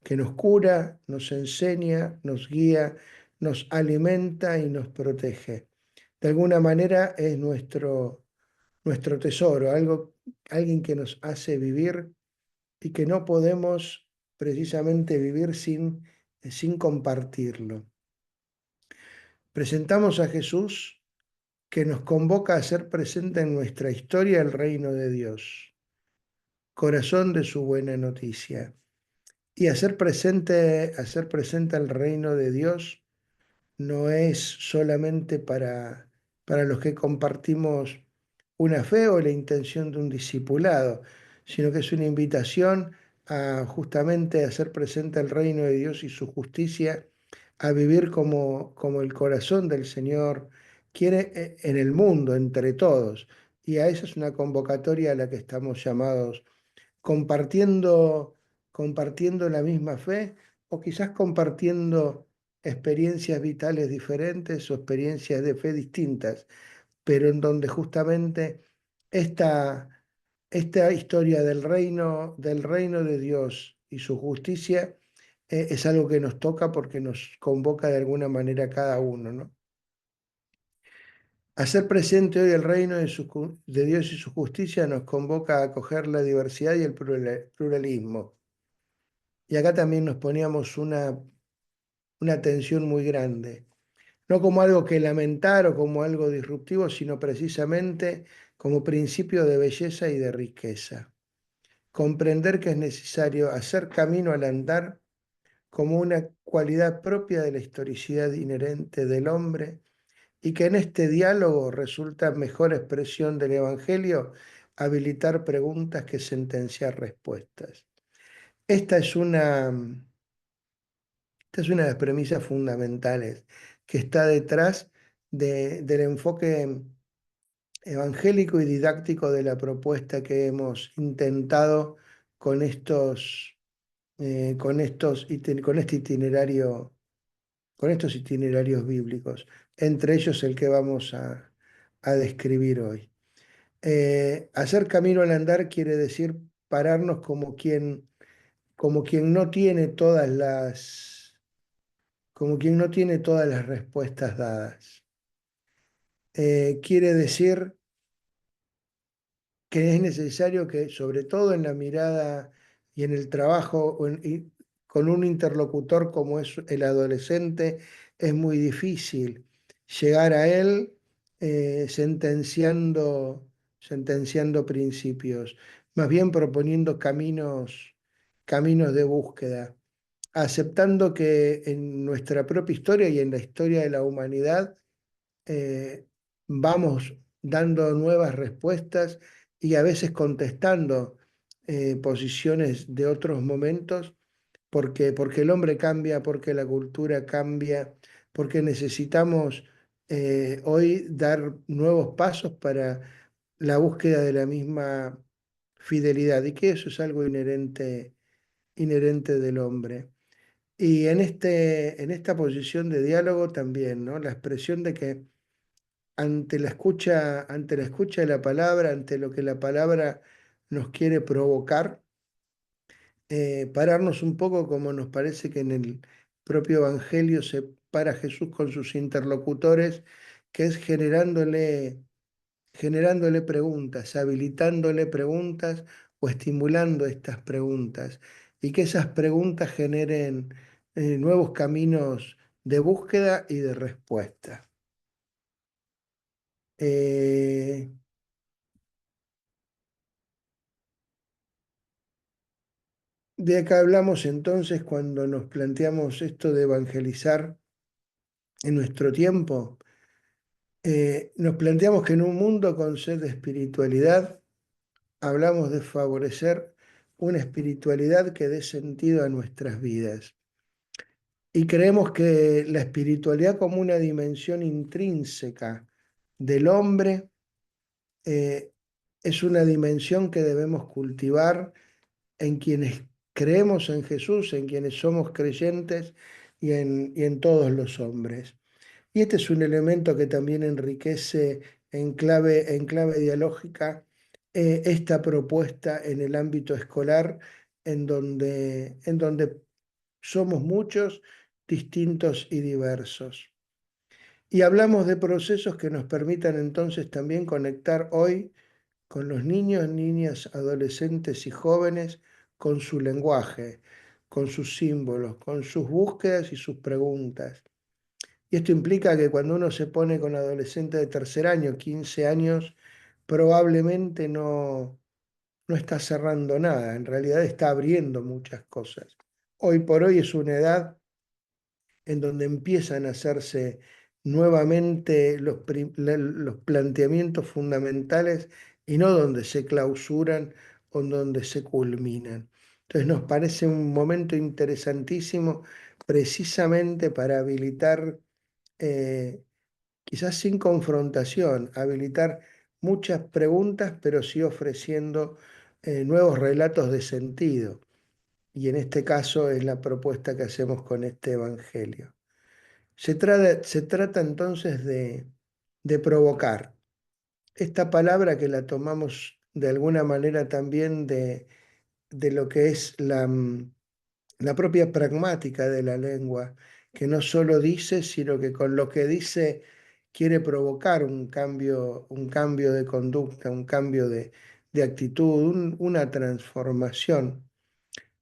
que nos cura, nos enseña, nos guía, nos alimenta y nos protege. De alguna manera es nuestro tesoro, alguien que nos hace vivir y que no podemos precisamente vivir sin compartirlo. Presentamos a Jesús que nos convoca a ser presente en nuestra historia el reino de Dios, corazón de su buena noticia. Y hacer presente el reino de Dios no es solamente para los que compartimos una fe o la intención de un discipulado, sino que es una invitación a justamente hacer presente el reino de Dios y su justicia, a vivir como el corazón del Señor quiere en el mundo, entre todos. Y a esa es una convocatoria a la que estamos llamados, compartiendo, compartiendo la misma fe o quizás compartiendo experiencias vitales diferentes o experiencias de fe distintas, pero en donde justamente esta, esta historia del reino de Dios y su justicia es algo que nos toca porque nos convoca de alguna manera a cada uno, ¿no? Hacer presente hoy el reino de Dios y su justicia nos convoca a acoger la diversidad y el pluralismo. Y acá también nos poníamos una tensión muy grande, no como algo que lamentar o como algo disruptivo, sino precisamente como principio de belleza y de riqueza. Comprender que es necesario hacer camino al andar como una cualidad propia de la historicidad inherente del hombre y que en este diálogo resulta mejor expresión del Evangelio habilitar preguntas que sentenciar respuestas. Esta es una, esta es una de las premisas fundamentales que está detrás del enfoque evangélico y didáctico de la propuesta que hemos intentado con con este itinerario, con estos itinerarios bíblicos, entre ellos el que vamos a describir hoy. Hacer camino al andar quiere decir pararnos como quien no tiene como quien no tiene todas las respuestas dadas. Quiere decir que es necesario que, sobre todo en la mirada y en el trabajo y con un interlocutor como es el adolescente, es muy difícil llegar a él sentenciando principios, más bien proponiendo caminos de búsqueda, aceptando que en nuestra propia historia y en la historia de la humanidad eh, vamos dando nuevas respuestas y a veces contestando posiciones de otros momentos, porque el hombre cambia, porque la cultura cambia, porque necesitamos hoy dar nuevos pasos para la búsqueda de la misma fidelidad y que eso es algo inherente del hombre. Y en esta posición de diálogo también, ¿no? La expresión de que ante la escucha de la palabra, ante lo que la palabra nos quiere provocar, pararnos un poco como nos parece que en el propio Evangelio se para Jesús con sus interlocutores, que es generándole preguntas, habilitándole preguntas o estimulando estas preguntas, y que esas preguntas generen nuevos caminos de búsqueda y de respuesta. Eh, de acá hablamos entonces cuando nos planteamos esto de evangelizar en nuestro tiempo. Nos planteamos que en un mundo con sed de espiritualidad, hablamos de favorecer una espiritualidad que dé sentido a nuestras vidas. Y creemos que la espiritualidad como una dimensión intrínseca del hombre eh, es una dimensión que debemos cultivar en quienes creemos en Jesús, en quienes somos creyentes y en todos los hombres. Y este es un elemento que también enriquece en clave dialógica esta propuesta en el ámbito escolar, en donde somos muchos, distintos y diversos. Y hablamos de procesos que nos permitan entonces también conectar hoy con los niños, niñas, adolescentes y jóvenes, con su lenguaje, con sus símbolos, con sus búsquedas y sus preguntas. Y esto implica que cuando uno se pone con adolescentes de tercer año, 15 años, probablemente no está cerrando nada, en realidad está abriendo muchas cosas. Hoy por hoy es una edad en donde empiezan a hacerse nuevamente los planteamientos fundamentales y no donde se clausuran o donde se culminan. Entonces nos parece un momento interesantísimo precisamente para habilitar, quizás sin confrontación, habilitar muchas preguntas, pero sí ofreciendo nuevos relatos de sentido. Y en este caso es la propuesta que hacemos con este Evangelio. Se trata entonces de provocar. Esta palabra que la tomamos de alguna manera también de lo que es la propia pragmática de la lengua, que no solo dice, sino que con lo que dice quiere provocar un cambio de conducta, un cambio de actitud, una transformación.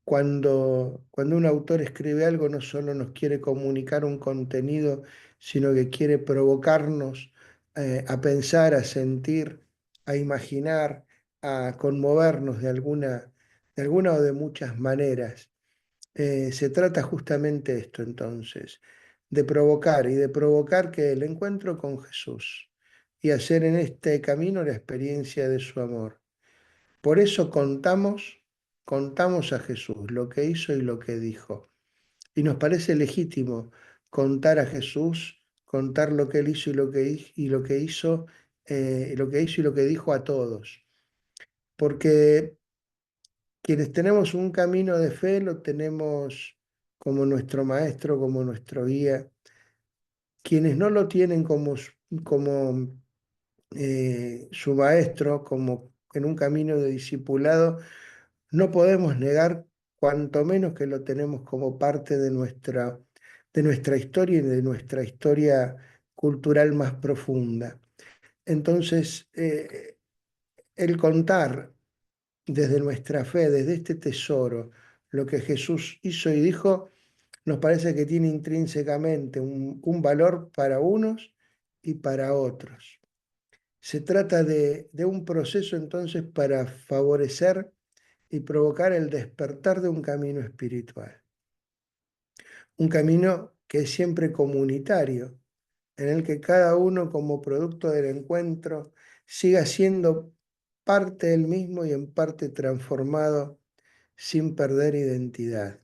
Cuando un autor escribe algo, no solo nos quiere comunicar un contenido, sino que quiere provocarnos a pensar, a sentir, a imaginar, a conmovernos de alguna o de muchas maneras. Se trata justamente esto entonces, de provocar y de provocar que el encuentro con Jesús y hacer en este camino la experiencia de su amor. Por eso contamos a Jesús, lo que hizo y lo que dijo. Y nos parece legítimo contar a Jesús, contar lo que él hizo y lo que hizo, lo que hizo y lo que dijo a todos. Porque quienes tenemos un camino de fe lo tenemos como nuestro maestro, como nuestro guía. Quienes no lo tienen como su maestro, como en un camino de discipulado, no podemos negar cuanto menos que lo tenemos como parte de nuestra historia y de nuestra historia cultural más profunda. Entonces, el contar desde nuestra fe, desde este tesoro, lo que Jesús hizo y dijo, nos parece que tiene intrínsecamente un valor para unos y para otros. Se trata de un proceso entonces para favorecer y provocar el despertar de un camino espiritual. Un camino que es siempre comunitario, en el que cada uno como producto del encuentro siga siendo parte del mismo y en parte transformado sin perder identidad.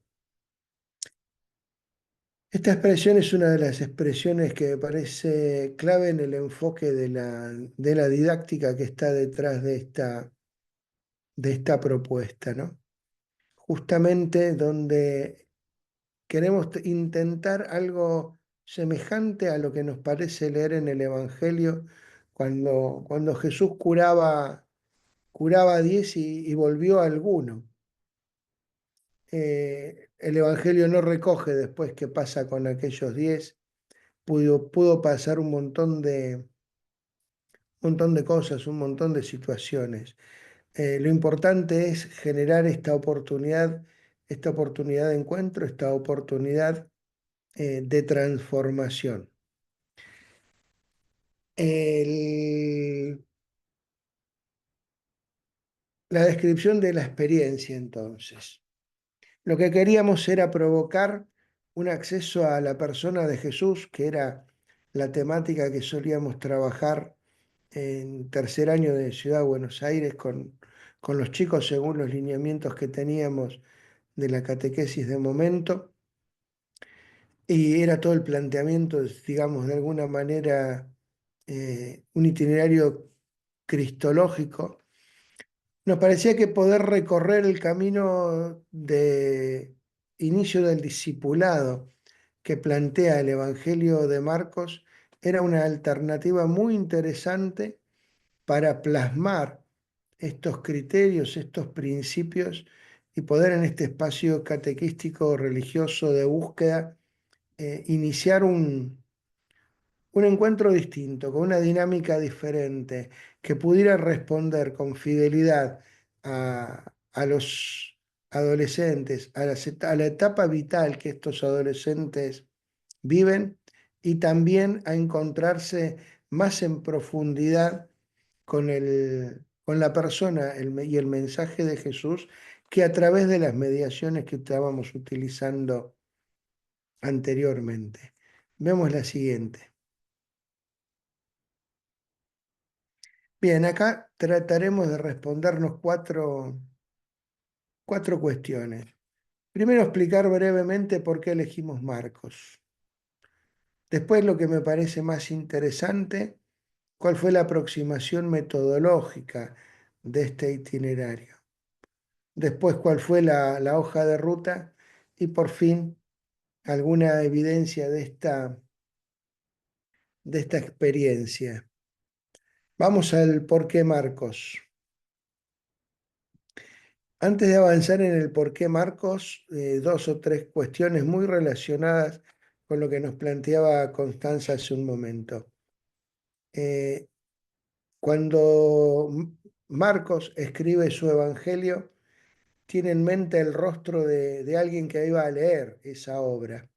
Esta expresión es una de las expresiones que me parece clave en el enfoque de la didáctica que está detrás de esta propuesta, ¿no? Justamente donde queremos intentar algo semejante a lo que nos parece leer en el Evangelio cuando Jesús curaba a 10 y volvió a alguno. El Evangelio no recoge después qué pasa con aquellos 10. Pudo pasar montón de cosas, un montón de situaciones. Lo importante es generar esta oportunidad de encuentro, esta oportunidad de transformación. El- la descripción de la experiencia, entonces. Lo que queríamos era provocar un acceso a la persona de Jesús, que era la temática que solíamos trabajar en tercer año de Ciudad de Buenos Aires con los chicos según los lineamientos que teníamos de la catequesis de momento. Y era todo el planteamiento, digamos, de alguna manera, un itinerario cristológico. Nos parecía que poder recorrer el camino de inicio del discipulado que plantea el Evangelio de Marcos era una alternativa muy interesante para plasmar estos criterios, estos principios y poder en este espacio catequístico religioso de búsqueda iniciar un encuentro distinto, con una dinámica diferente, que pudiera responder con fidelidad a los adolescentes, a la etapa vital que estos adolescentes viven y también a encontrarse más en profundidad con la persona y el mensaje de Jesús que a través de las mediaciones que estábamos utilizando anteriormente. Vemos la siguiente. Bien, acá trataremos de respondernos cuatro cuestiones. Primero, explicar brevemente por qué elegimos Marcos. Después, lo que me parece más interesante, cuál fue la aproximación metodológica de este itinerario. Después, cuál fue la hoja de ruta y por fin, alguna evidencia de esta experiencia. Vamos al por qué Marcos. Antes de avanzar en el por qué Marcos, dos o tres cuestiones muy relacionadas con lo que nos planteaba Constanza hace un momento. Eh, cuando Marcos escribe su evangelio, tiene en mente el rostro de alguien que iba a leer esa obra.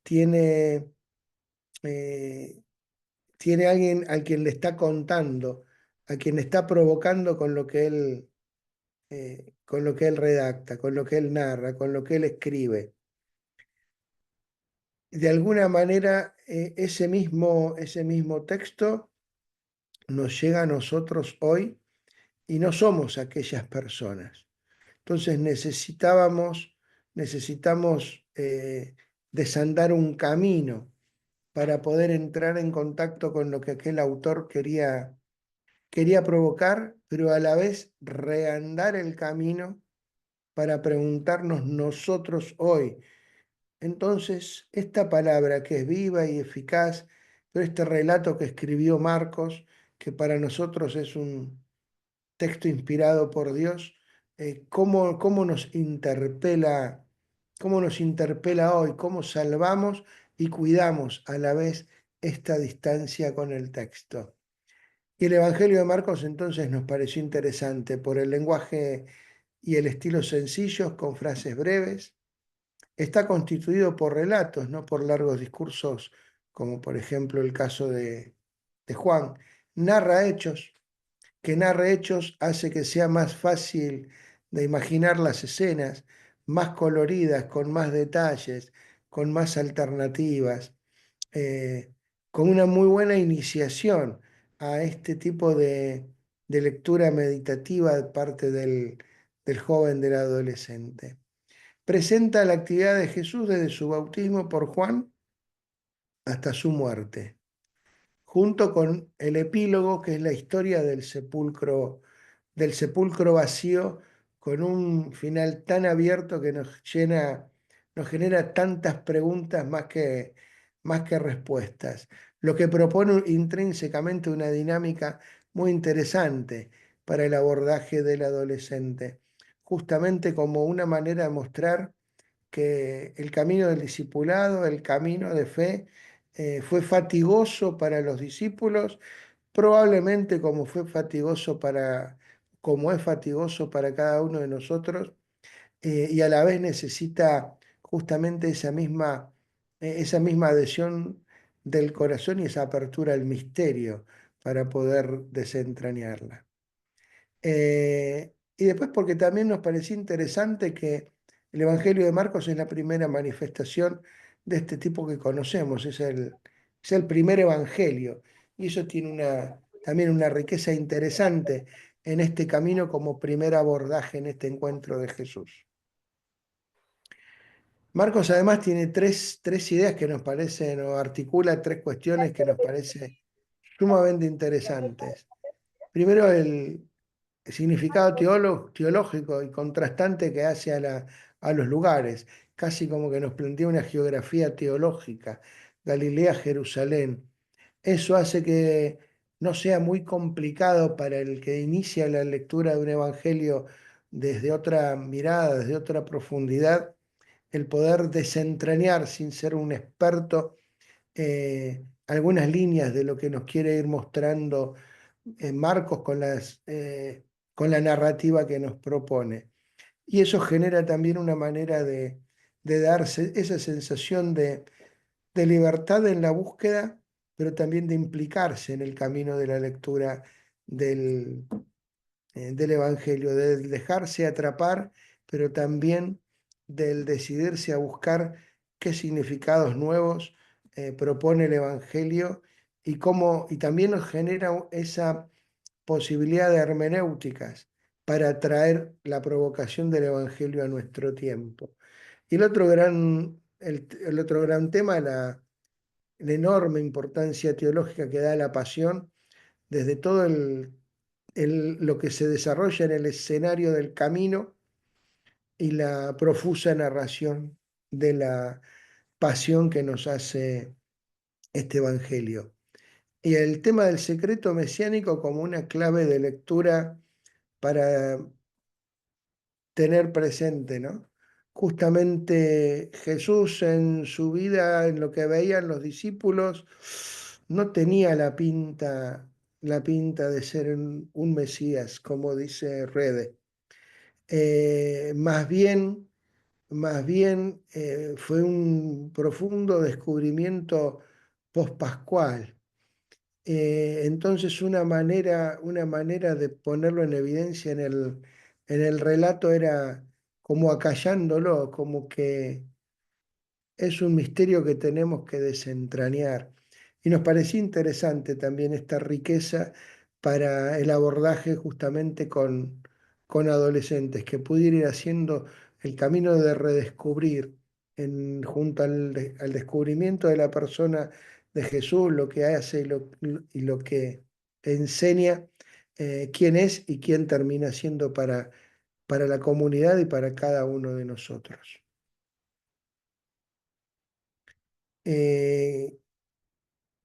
Tiene, eh, tiene alguien a quien le está contando, a quien está provocando con lo que él redacta, con lo que él narra, con lo que él escribe. De alguna manera, ese mismo texto nos llega a nosotros hoy y no somos aquellas personas. Entonces necesitamos desandar un camino para poder entrar en contacto con lo que aquel autor quería provocar, pero a la vez reandar el camino para preguntarnos nosotros hoy. Entonces, esta palabra que es viva y eficaz, pero este relato que escribió Marcos, que para nosotros es un texto inspirado por Dios, cómo nos interpela hoy, cómo salvamos y cuidamos a la vez esta distancia con el texto. Y el Evangelio de Marcos entonces nos pareció interesante por el lenguaje y el estilo sencillos, con frases breves. Está constituido por relatos, no por largos discursos, como por ejemplo el caso de Juan. Narra hechos, que narra hechos hace que sea más fácil de imaginar las escenas, más coloridas, con más detalles, con más alternativas, eh, con una muy buena iniciación a este tipo de lectura meditativa de parte del joven, del adolescente. Presenta la actividad de Jesús desde su bautismo por Juan hasta su muerte, junto con el epílogo, que es la historia del sepulcro vacío, con un final tan abierto que nos llena nos genera tantas preguntas más que respuestas, lo que propone intrínsecamente una dinámica muy interesante para el abordaje del adolescente, justamente como una manera de mostrar que el camino del discipulado, el camino de fe, fue fatigoso para los discípulos, probablemente como es fatigoso para cada uno de nosotros, y a la vez necesita justamente esa misma adhesión del corazón y esa apertura al misterio para poder desentrañarla. Y después porque también nos pareció interesante que el Evangelio de Marcos es la primera manifestación de este tipo que conocemos, es el primer Evangelio. Y eso tiene también una riqueza interesante en este camino como primer abordaje en este encuentro de Jesús. Marcos además tiene tres ideas que nos parecen, o articula tres cuestiones que nos parecen sumamente interesantes. Primero, el significado teológico y contrastante que hace a los lugares, casi como que nos plantea una geografía teológica, Galilea, Jerusalén. Eso hace que no sea muy complicado para el que inicia la lectura de un evangelio desde otra mirada, desde otra profundidad, el poder desentrañar sin ser un experto algunas líneas de lo que nos quiere ir mostrando Marcos con la narrativa que nos propone. Y eso genera también una manera de darse esa sensación de libertad en la búsqueda, pero también de implicarse en el camino de la lectura del, del Evangelio, de dejarse atrapar, pero también del decidirse a buscar qué significados nuevos propone el Evangelio y también nos genera esa posibilidad de hermenéuticas para atraer la provocación del Evangelio a nuestro tiempo. Y el otro gran tema, la enorme importancia teológica que da la pasión desde todo lo que se desarrolla en el escenario del camino y la profusa narración de la pasión que nos hace este Evangelio. Y el tema del secreto mesiánico como una clave de lectura para tener presente, ¿no? Justamente Jesús en su vida, en lo que veían los discípulos, no tenía la pinta de ser un Mesías, como dice Rede. Más bien fue un profundo descubrimiento pospascual. Entonces una manera de ponerlo en evidencia en el relato era como acallándolo, como que es un misterio que tenemos que desentrañar. Y nos parecía interesante también esta riqueza para el abordaje justamente con adolescentes, que pudiera ir haciendo el camino de redescubrir junto al descubrimiento de la persona de Jesús, lo que hace y lo que enseña, quién es y quién termina siendo para la comunidad y para cada uno de nosotros. Eh,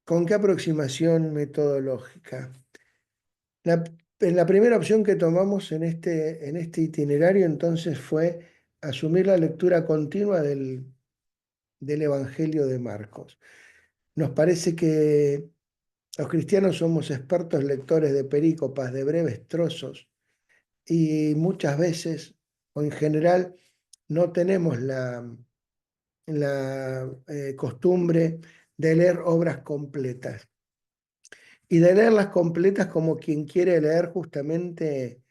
¿Con qué aproximación metodológica? En la primera opción que tomamos en este itinerario entonces fue asumir la lectura continua del Evangelio de Marcos. Nos parece que los cristianos somos expertos lectores de perícopas, de breves trozos, y muchas veces, o en general, no tenemos la costumbre de leer obras completas. Y de leerlas completas como quien quiere leer justamente,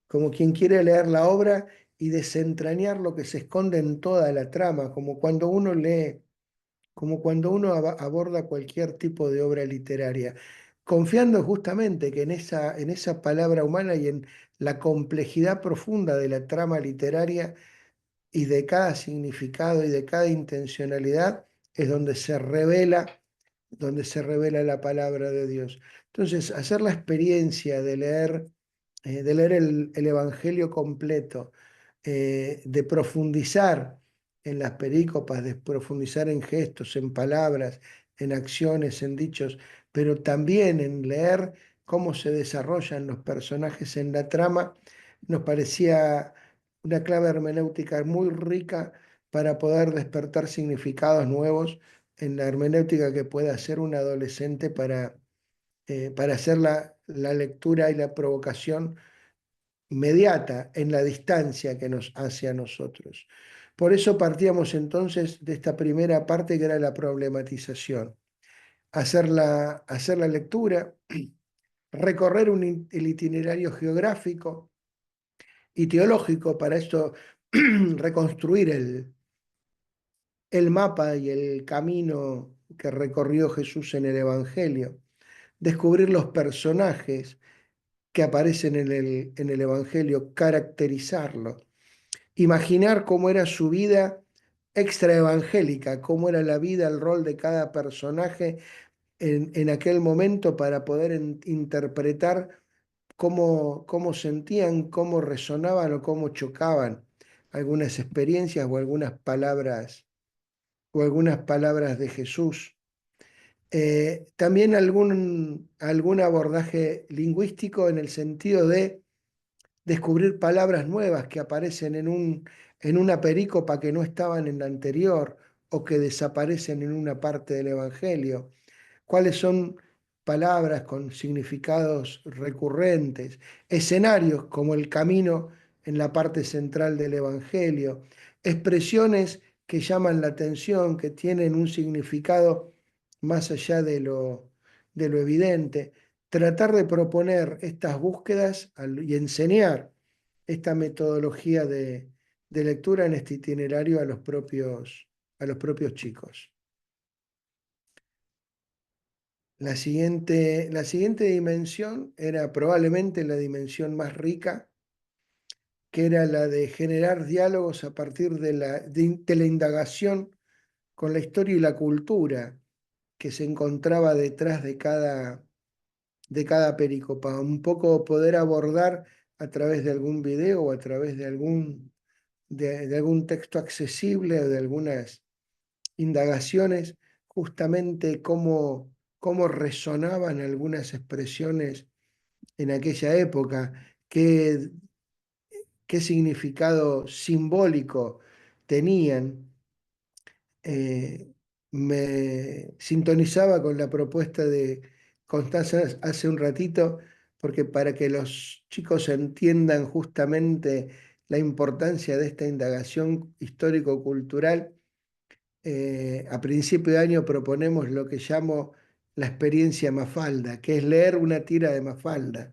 como quien quiere leer la obra y desentrañar lo que se esconde en toda la trama, como cuando uno lee, como cuando uno aborda cualquier tipo de obra literaria, confiando justamente que en esa palabra humana y en la complejidad profunda de la trama literaria y de cada significado y de cada intencionalidad es donde se revela la palabra de Dios. Entonces, hacer la experiencia de leer el Evangelio completo, de profundizar en las perícopas, de profundizar en gestos, en palabras, en acciones, en dichos, pero también en leer cómo se desarrollan los personajes en la trama, nos parecía una clave hermenéutica muy rica para poder despertar significados nuevos en la hermenéutica que pueda hacer un adolescente para hacer la lectura y la provocación inmediata en la distancia que nos hace a nosotros. Por eso partíamos entonces de esta primera parte que era la problematización, hacer la lectura, recorrer el itinerario geográfico y teológico, para esto reconstruir el mapa y el camino que recorrió Jesús en el Evangelio, descubrir los personajes que aparecen en el Evangelio, caracterizarlo, imaginar cómo era su vida extraevangélica, cómo era la vida, el rol de cada personaje en aquel momento para poder interpretar cómo sentían, cómo resonaban o cómo chocaban algunas experiencias o algunas palabras de Jesús. También algún abordaje lingüístico en el sentido de descubrir palabras nuevas que aparecen en una perícopa que no estaban en la anterior o que desaparecen en una parte del Evangelio. ¿Cuáles son palabras con significados recurrentes? Escenarios como el camino en la parte central del Evangelio. Expresiones que llaman la atención, que tienen un significado más allá de lo evidente. Tratar de proponer estas búsquedas y enseñar esta metodología de lectura en este itinerario a los propios chicos. La siguiente dimensión era probablemente la dimensión más rica, que era la de generar diálogos a partir de la indagación con la historia y la cultura que se encontraba detrás de cada pericopa. Un poco poder abordar a través de algún video o a través de algún texto accesible o de algunas indagaciones, justamente cómo resonaban algunas expresiones en aquella época, qué significado simbólico tenían. Me sintonizaba con la propuesta de Constanza hace un ratito, porque para que los chicos entiendan justamente la importancia de esta indagación histórico-cultural, a principio de año proponemos lo que llamo la experiencia Mafalda, que es leer una tira de Mafalda,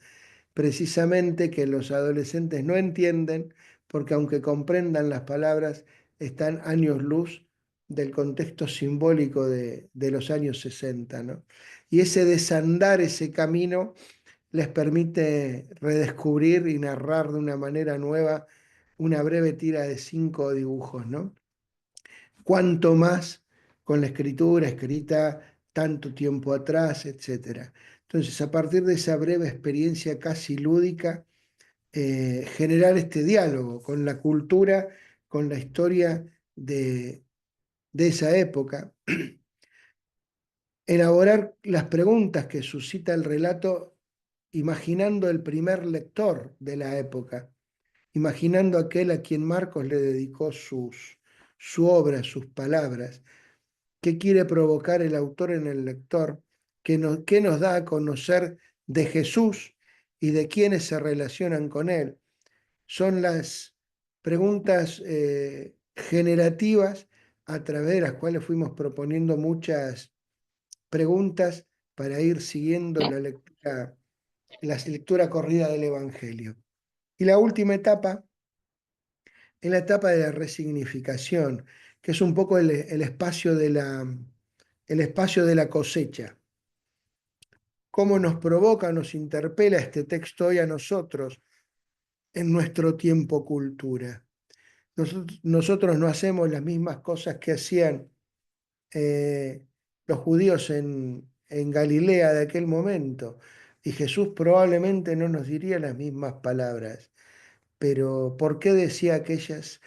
precisamente que los adolescentes no entienden, porque aunque comprendan las palabras, están años luz del contexto simbólico de los años 60, ¿no? Y ese desandar, ese camino, les permite redescubrir y narrar de una manera nueva una breve tira de 5 dibujos, ¿no? Cuanto más con la escritura escrita tanto tiempo atrás, etc. Entonces, a partir de esa breve experiencia casi lúdica, generar este diálogo con la cultura, con la historia de esa época, elaborar las preguntas que suscita el relato imaginando el primer lector de la época, imaginando aquel a quien Marcos le dedicó su obra, sus palabras. ¿Qué quiere provocar el autor en el lector? ¿Qué nos da a conocer de Jesús y de quienes se relacionan con él? Son las preguntas generativas a través de las cuales fuimos proponiendo muchas preguntas para ir siguiendo la lectura corrida del Evangelio. Y la última etapa es la etapa de la resignificación, que es un poco el espacio el espacio de la cosecha. Cómo nos provoca, nos interpela este texto hoy a nosotros en nuestro tiempo cultura. Nosotros no hacemos las mismas cosas que hacían los judíos en Galilea de aquel momento, y Jesús probablemente no nos diría las mismas palabras, pero ¿por qué decía aquellas?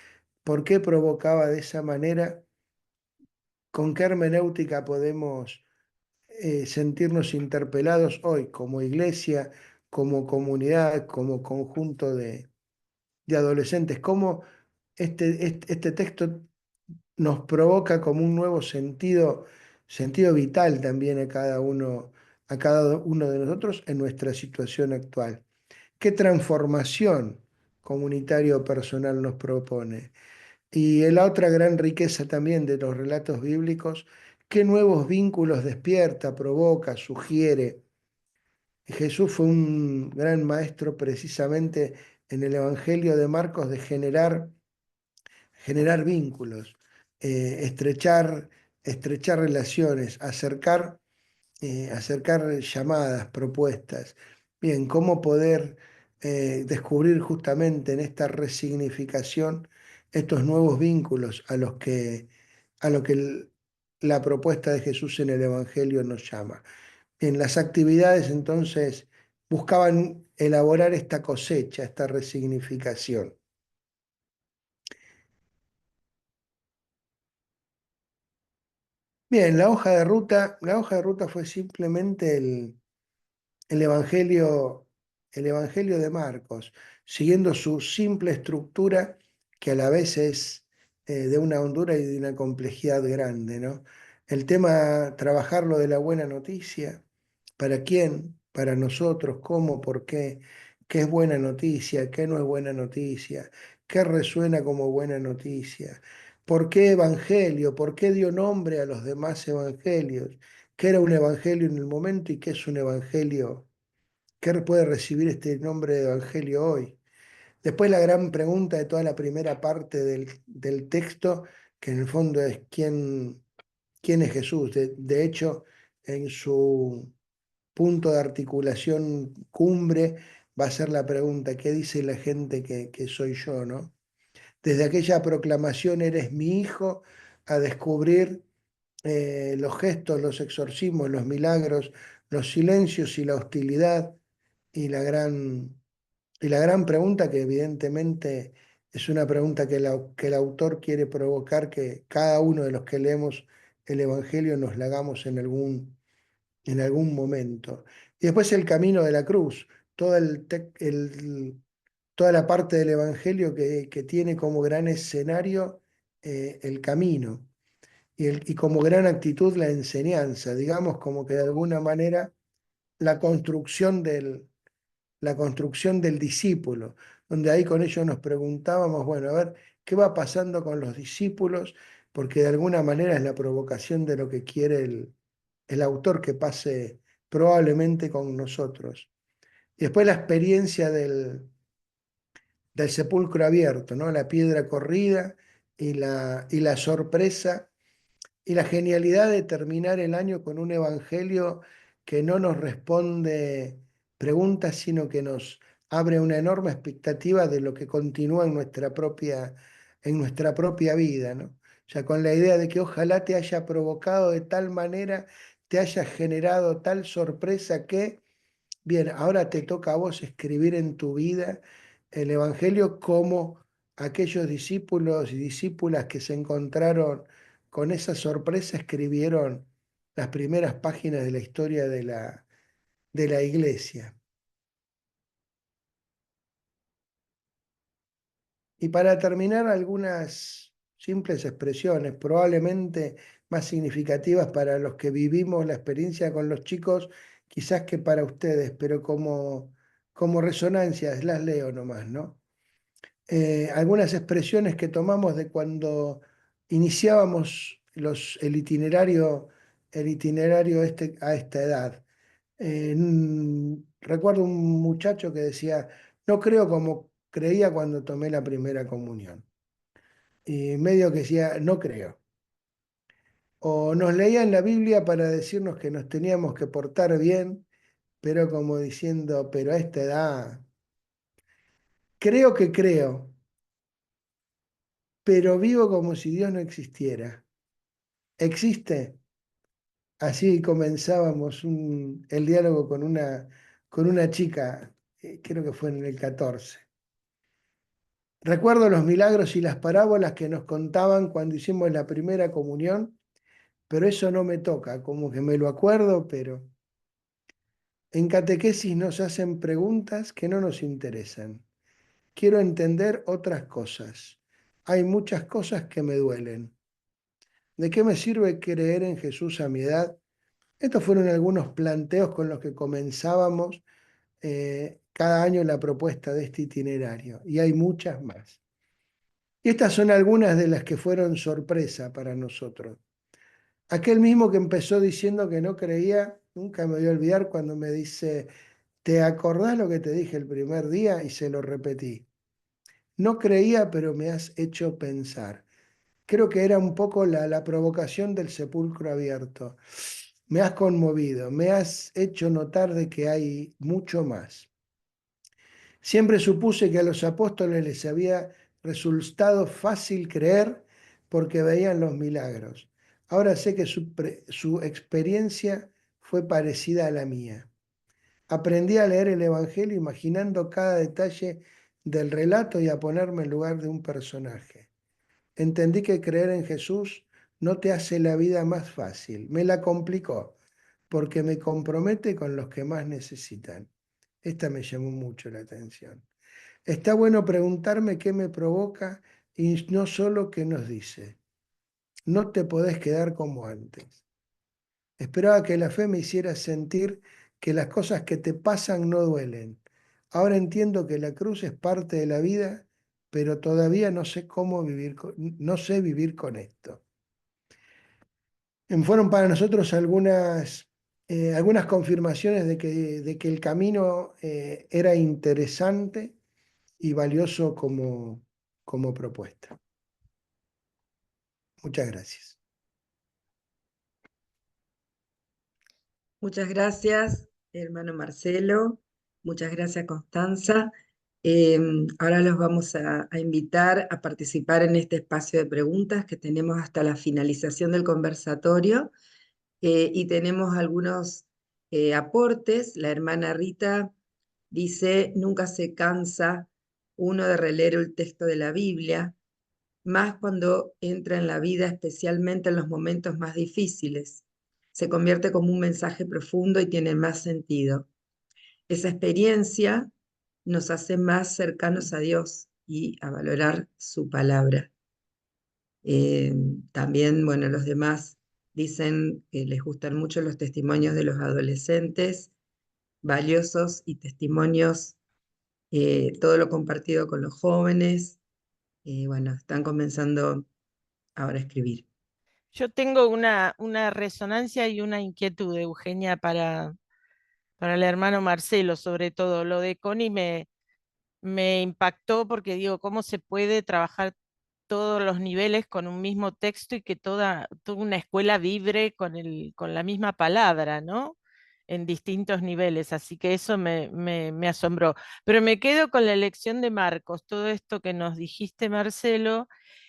por qué provocaba de esa manera, con qué hermenéutica podemos sentirnos interpelados hoy como iglesia, como comunidad, como conjunto de adolescentes, cómo este texto nos provoca como un nuevo sentido vital también a cada uno de nosotros en nuestra situación actual. ¿Qué transformación comunitaria o personal nos propone? Y la otra gran riqueza también de los relatos bíblicos, qué nuevos vínculos despierta, provoca, sugiere. Jesús fue un gran maestro precisamente en el Evangelio de Marcos de generar vínculos, estrechar relaciones, acercar llamadas, propuestas. Bien, cómo poder descubrir justamente en esta resignificación estos nuevos vínculos a lo que la propuesta de Jesús en el Evangelio nos llama. Bien, las actividades entonces buscaban elaborar esta cosecha, esta resignificación. Bien, la hoja de ruta fue simplemente el Evangelio, el Evangelio de Marcos, siguiendo su simple estructura, que a la vez es de una hondura y de una complejidad grande, ¿no? El tema, trabajar lo de la buena noticia, ¿para quién? Para nosotros, ¿cómo? ¿Por qué? ¿Qué es buena noticia? ¿Qué no es buena noticia? ¿Qué resuena como buena noticia? ¿Por qué evangelio? ¿Por qué dio nombre a los demás evangelios? ¿Qué era un evangelio en el momento y qué es un evangelio? ¿Qué puede recibir este nombre de evangelio hoy? Después la gran pregunta de toda la primera parte del texto, que en el fondo es quién es Jesús. De hecho, en su punto de articulación cumbre va a ser la pregunta, ¿qué dice la gente que soy yo, no? Desde aquella proclamación, eres mi hijo, a descubrir los gestos, los exorcismos, los milagros, los silencios y la hostilidad y la gran pregunta que evidentemente es una pregunta que el autor quiere provocar, que cada uno de los que leemos el Evangelio nos la hagamos en algún momento. Y después el camino de la cruz, todo toda la parte del Evangelio que tiene como gran escenario el camino y como gran actitud la enseñanza, digamos como que de alguna manera la construcción la construcción del discípulo, donde ahí con ellos nos preguntábamos, bueno, a ver, ¿qué va pasando con los discípulos? Porque de alguna manera es la provocación de lo que quiere el autor que pase probablemente con nosotros. Y después la experiencia del sepulcro abierto, ¿no? La piedra corrida y la sorpresa y la genialidad de terminar el año con un evangelio que no nos responde preguntas, sino que nos abre una enorme expectativa de lo que continúa en nuestra propia vida, ¿no? O sea, con la idea de que ojalá te haya provocado de tal manera, te haya generado tal sorpresa que, bien, ahora te toca a vos escribir en tu vida el evangelio como aquellos discípulos y discípulas que se encontraron con esa sorpresa escribieron las primeras páginas de la historia de la iglesia. Y para terminar, algunas simples expresiones, probablemente más significativas para los que vivimos la experiencia con los chicos, quizás que para ustedes, pero como resonancias, las leo nomás, ¿no? Algunas expresiones que tomamos de cuando iniciábamos el itinerario a esta edad. Recuerdo un muchacho que decía, no creo como creía cuando tomé la primera comunión. Y medio que decía, no creo. O nos leían la Biblia para decirnos que nos teníamos que portar bien, pero como diciendo, pero a esta edad, creo que creo, pero vivo como si Dios no existiera. ¿Existe? Así comenzábamos el diálogo con una chica, creo que fue en el 14. Recuerdo los milagros y las parábolas que nos contaban cuando hicimos la primera comunión, pero eso no me toca, como que me lo acuerdo, pero en catequesis nos hacen preguntas que no nos interesan. Quiero entender otras cosas. Hay muchas cosas que me duelen. ¿De qué me sirve creer en Jesús a mi edad? Estos fueron algunos planteos con los que comenzábamos cada año la propuesta de este itinerario, y hay muchas más. Y estas son algunas de las que fueron sorpresa para nosotros. Aquel mismo que empezó diciendo que no creía, nunca me voy a olvidar cuando me dice, ¿te acordás lo que te dije el primer día? Y se lo repetí. No creía, pero me has hecho pensar. Creo que era un poco la provocación del sepulcro abierto. Me has conmovido, me has hecho notar de que hay mucho más. Siempre supuse que a los apóstoles les había resultado fácil creer porque veían los milagros. Ahora sé que su experiencia fue parecida a la mía. Aprendí a leer el Evangelio imaginando cada detalle del relato y a ponerme en lugar de un personaje. Entendí que creer en Jesús no te hace la vida más fácil, me la complicó, porque me compromete con los que más necesitan. Esta me llamó mucho la atención. Está bueno preguntarme qué me provoca y no solo qué nos dice. No te podés quedar como antes. Esperaba que la fe me hiciera sentir que las cosas que te pasan no duelen. Ahora entiendo que la cruz es parte de la vida, pero todavía no sé cómo vivir, no sé vivir con esto. Fueron para nosotros algunas confirmaciones de que el camino era interesante y valioso como propuesta. Muchas gracias. Muchas gracias, hermano Marcelo. Muchas gracias, Constanza. Ahora los vamos a invitar a participar en este espacio de preguntas que tenemos hasta la finalización del conversatorio. Y tenemos algunos aportes. La hermana Rita dice, nunca se cansa uno de releer el texto de la Biblia, más cuando entra en la vida, especialmente en los momentos más difíciles. Se convierte como un mensaje profundo y tiene más sentido. Esa experiencia nos hace más cercanos a Dios y a valorar su palabra. También, bueno, los demás dicen que les gustan mucho los testimonios de los adolescentes, valiosos y testimonios, todo lo compartido con los jóvenes. Bueno, están comenzando ahora a escribir. Yo tengo una resonancia y una inquietud, Eugenia, para el hermano Marcelo, sobre todo. Lo de Connie me impactó porque digo, ¿cómo se puede trabajar todos los niveles con un mismo texto y que toda una escuela vibre con la misma palabra, ¿no? En distintos niveles, así que eso me asombró. Pero me quedo con la elección de Marcos, todo esto que nos dijiste, Marcelo,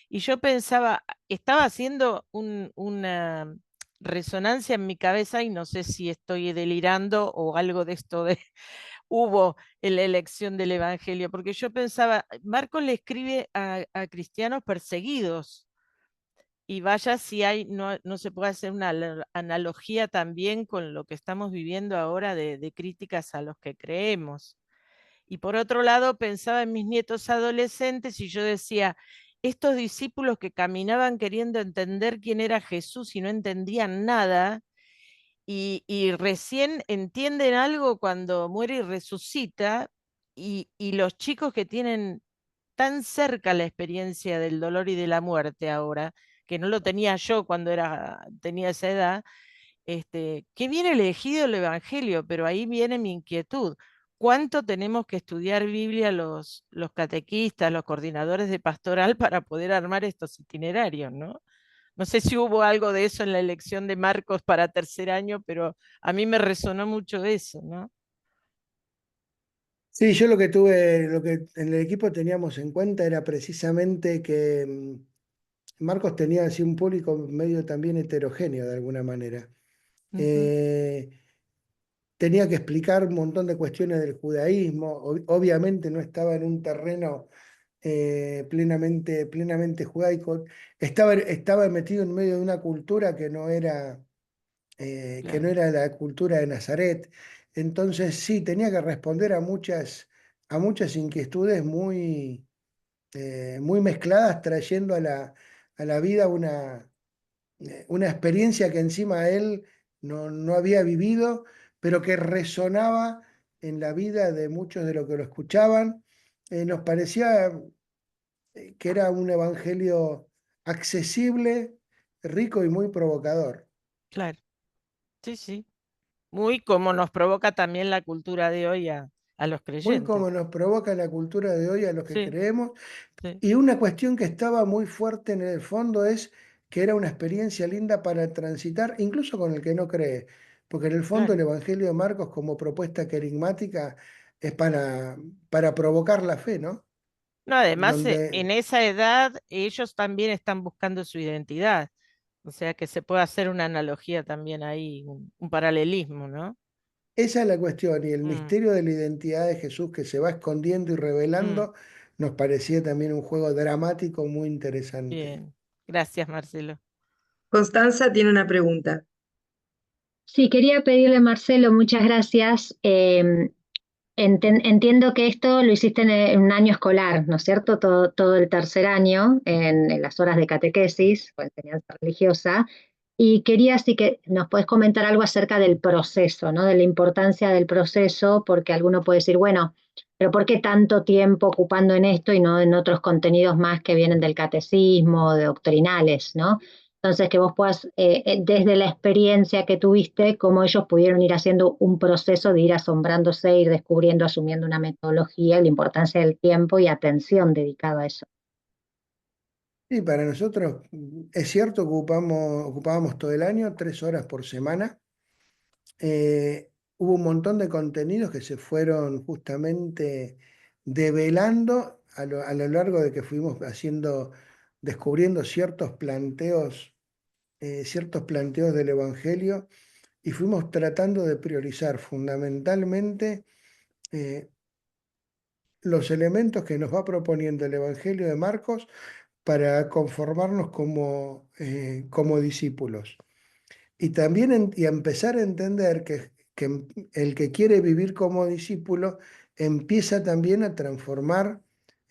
y yo pensaba, estaba haciendo una resonancia en mi cabeza y no sé si estoy delirando o algo de esto de hubo en la elección del Evangelio, porque yo pensaba, Marcos le escribe a cristianos perseguidos, y vaya si no se puede hacer una analogía también con lo que estamos viviendo ahora de críticas a los que creemos. Y por otro lado, pensaba en mis nietos adolescentes y yo decía, estos discípulos que caminaban queriendo entender quién era Jesús y no entendían nada, y recién entienden algo cuando muere y resucita, y los chicos que tienen tan cerca la experiencia del dolor y de la muerte ahora, que no lo tenía yo cuando tenía esa edad, qué bien elegido el Evangelio, pero ahí viene mi inquietud. ¿Cuánto tenemos que estudiar Biblia los catequistas, los coordinadores de pastoral para poder armar estos itinerarios, ¿no? No sé si hubo algo de eso en la elección de Marcos para tercer año, pero a mí me resonó mucho eso, ¿no? Sí, yo lo que en el equipo teníamos en cuenta era precisamente que Marcos tenía así un público medio también heterogéneo de alguna manera. Ujú. Eh, Tenía que explicar un montón de cuestiones del judaísmo, obviamente no estaba en un terreno plenamente judaico. Estaba metido en medio de una cultura que no Claro, era la cultura de Nazaret. Entonces sí, tenía que responder a muchas inquietudes muy mezcladas, trayendo a la vida una experiencia que encima él no había vivido, pero que resonaba en la vida de muchos de los que lo escuchaban. Nos parecía que era un evangelio accesible, rico y muy provocador. claro. Sí, sí. Muy como nos provoca también la cultura de hoy a los Muy creyentes. como nos provoca la cultura de hoy a los que Sí, creemos. sí, Y una cuestión que estaba muy fuerte en el fondo es que era una experiencia linda para transitar, incluso con el que no cree, porque en el fondo el claro. Evangelio de Marcos como propuesta carismática es para provocar la fe, ¿no? No, además, en Donde esa edad ellos también están buscando su identidad. O sea que se puede hacer una analogía también ahí, un paralelismo, ¿no? esa es la cuestión, y el Mm, misterio de la identidad de Jesús que se va escondiendo y mm, revelando nos parecía también un juego dramático muy interesante. bien. Gracias, Marcelo. Constanza tiene una pregunta. Sí, quería pedirle, Marcelo, muchas gracias. Entiendo que esto lo hiciste en un año escolar, ¿no es cierto? Todo el tercer año en las horas de catequesis o enseñanza religiosa. Y quería sí que nos puedes comentar algo acerca del proceso, ¿no? De la importancia del proceso, porque alguno puede decir, bueno, pero ¿por qué tanto tiempo ocupando en esto y no en otros contenidos más que vienen del catecismo, de doctrinales, ¿no? Entonces, que vos puedas, desde la experiencia que tuviste, cómo ellos pudieron ir haciendo un proceso de ir asombrándose, ir descubriendo, asumiendo una metodología y la importancia del tiempo y atención dedicada a eso. Y para nosotros es cierto que ocupábamos todo el año, 3 horas por semana. Hubo un montón de contenidos que se fueron justamente develando a lo largo de que fuimos descubriendo ciertos planteos del Evangelio, y fuimos tratando de priorizar fundamentalmente eh, los elementos que nos va proponiendo el Evangelio de Marcos para conformarnos como discípulos. Y también y empezar a entender que el que quiere vivir como discípulo empieza también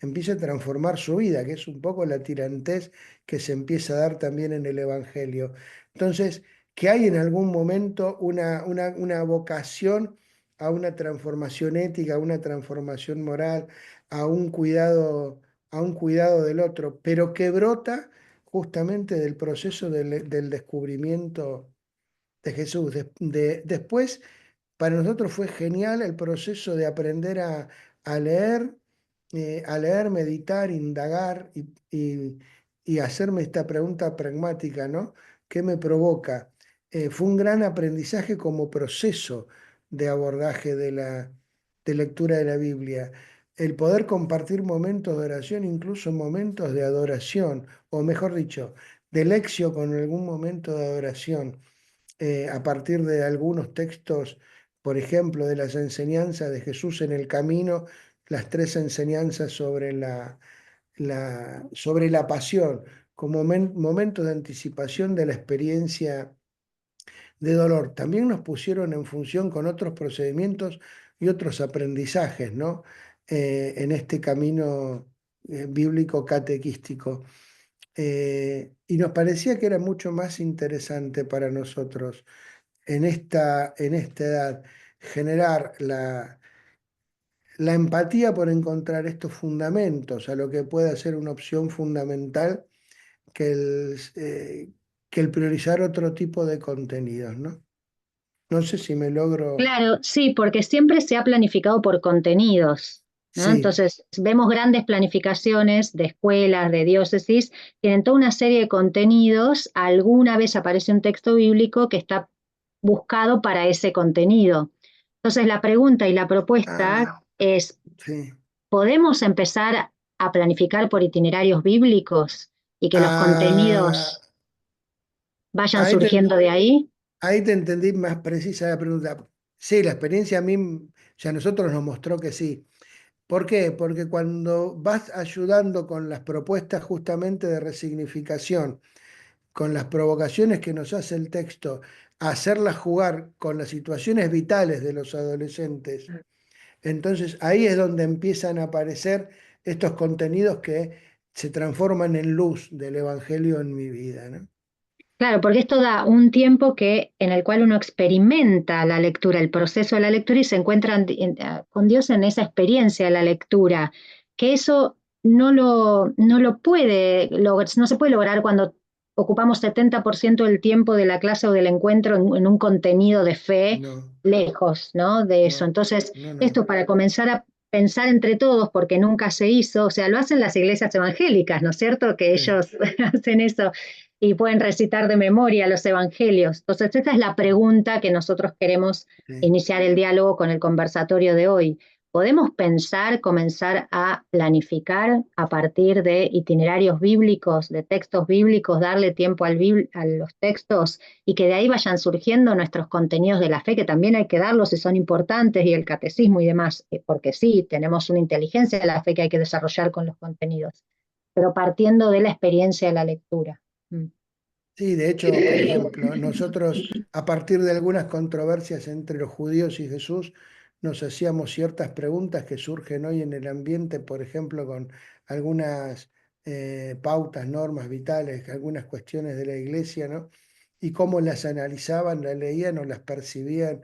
empieza a transformar su vida, que es un poco la tirantez que se empieza a dar también en el Evangelio. Entonces, que hay en algún momento una vocación a una transformación ética, a una transformación moral, a un cuidado, a un cuidado del otro, pero que brota justamente del proceso del descubrimiento de Jesús. Después, para nosotros fue genial el proceso de aprender a leer, meditar, indagar y hacerme esta pregunta pragmática, ¿no? ¿Qué me provoca? Fue un gran aprendizaje como proceso de abordaje de lectura de la Biblia. El poder compartir momentos de oración, incluso momentos de adoración, o mejor dicho, de lección con algún momento de adoración, a partir de algunos textos, por ejemplo, de las enseñanzas de Jesús en el camino, las 3 enseñanzas sobre la pasión, como momentos de anticipación de la experiencia de dolor. También nos pusieron en función con otros procedimientos y otros aprendizajes, ¿no? En este camino bíblico catequístico. Y nos parecía que era mucho más interesante para nosotros en esta edad generar la empatía por encontrar estos fundamentos, a lo que puede ser una opción fundamental que el priorizar otro tipo de contenidos, ¿no? No sé si me logro. Claro, sí, porque siempre se ha planificado por contenidos, ¿no? Sí, Entonces, vemos grandes planificaciones de escuelas, de diócesis, tienen toda una serie de contenidos, alguna vez aparece un texto bíblico que está buscado para ese contenido. Entonces, la pregunta y la propuesta es, sí. ¿podemos empezar a planificar por itinerarios bíblicos y que los Ah, contenidos vayan ahí surgiendo de ahí? ahí te entendí más precisa la pregunta. Sí, la experiencia a mí, ya a nosotros nos mostró que sí. ¿Por qué? Porque cuando vas ayudando con las propuestas justamente de resignificación, con las provocaciones que nos hace el texto, a hacerlas jugar con las situaciones vitales de los adolescentes, entonces ahí es donde empiezan a aparecer estos contenidos que se transforman en luz del Evangelio en mi vida, ¿no? Claro, porque esto da un tiempo en el cual uno experimenta la lectura, el proceso de la lectura y se encuentra con Dios en esa experiencia de la lectura, que eso no lo puede lograr, no se puede lograr cuando ocupamos 70% del tiempo de la clase o del encuentro en un contenido de fe No, lejos, ¿no? De eso. no, Entonces, no. esto para comenzar a pensar entre todos, porque nunca se hizo, o sea, lo hacen las iglesias evangélicas, ¿no es cierto? Que Sí, ellos hacen eso y pueden recitar de memoria los evangelios. Entonces, esta es la pregunta que nosotros queremos sí. iniciar el diálogo con el conversatorio de hoy. ¿Podemos pensar, comenzar a planificar a partir de itinerarios bíblicos, de textos bíblicos, darle tiempo a los textos y que de ahí vayan surgiendo nuestros contenidos de la fe, que también hay que darlos y son importantes, y el catecismo y demás, porque sí, tenemos una inteligencia de la fe que hay que desarrollar con los contenidos, pero partiendo de la experiencia de la lectura? Mm. Sí, de hecho, por ejemplo, nosotros a partir de algunas controversias entre los judíos y Jesús, nos hacíamos ciertas preguntas que surgen hoy en el ambiente, por ejemplo, con algunas pautas, normas vitales, algunas cuestiones de la iglesia, ¿no? Y cómo las analizaban, las leían o las percibían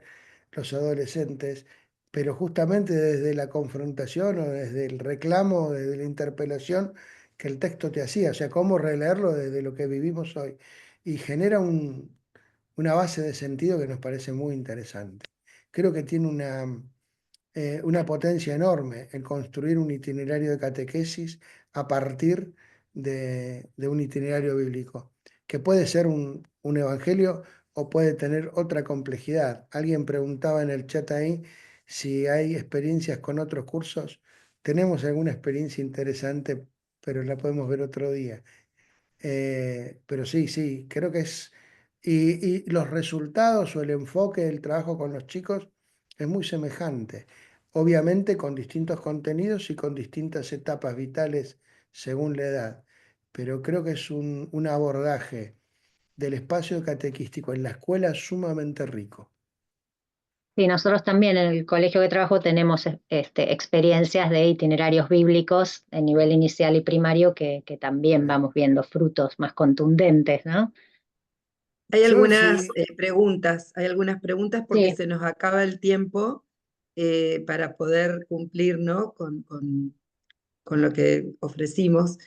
los adolescentes, pero justamente desde la confrontación o desde el reclamo, desde la interpelación que el texto te hacía, o sea, cómo releerlo desde lo que vivimos hoy y genera una base de sentido que nos parece muy interesante. Creo que tiene una potencia enorme el construir un itinerario de catequesis a partir de un itinerario bíblico, que puede ser un evangelio o puede tener otra complejidad. Alguien preguntaba en el chat ahí si hay experiencias con otros cursos. Tenemos alguna experiencia interesante, pero la podemos ver otro día. Pero sí, sí, creo que es... Y los resultados o el enfoque del trabajo con los chicos es muy semejante, obviamente con distintos contenidos y con distintas etapas vitales según la edad, pero creo que es un abordaje del espacio catequístico en la escuela sumamente rico. Sí, nosotros también en el colegio de trabajo tenemos experiencias de itinerarios bíblicos en nivel inicial y primario que también vamos viendo frutos más contundentes, ¿no? Hay Yo algunas sí, preguntas porque Sí, se nos acaba el tiempo para poder cumplir, ¿no? con lo que ofrecimos.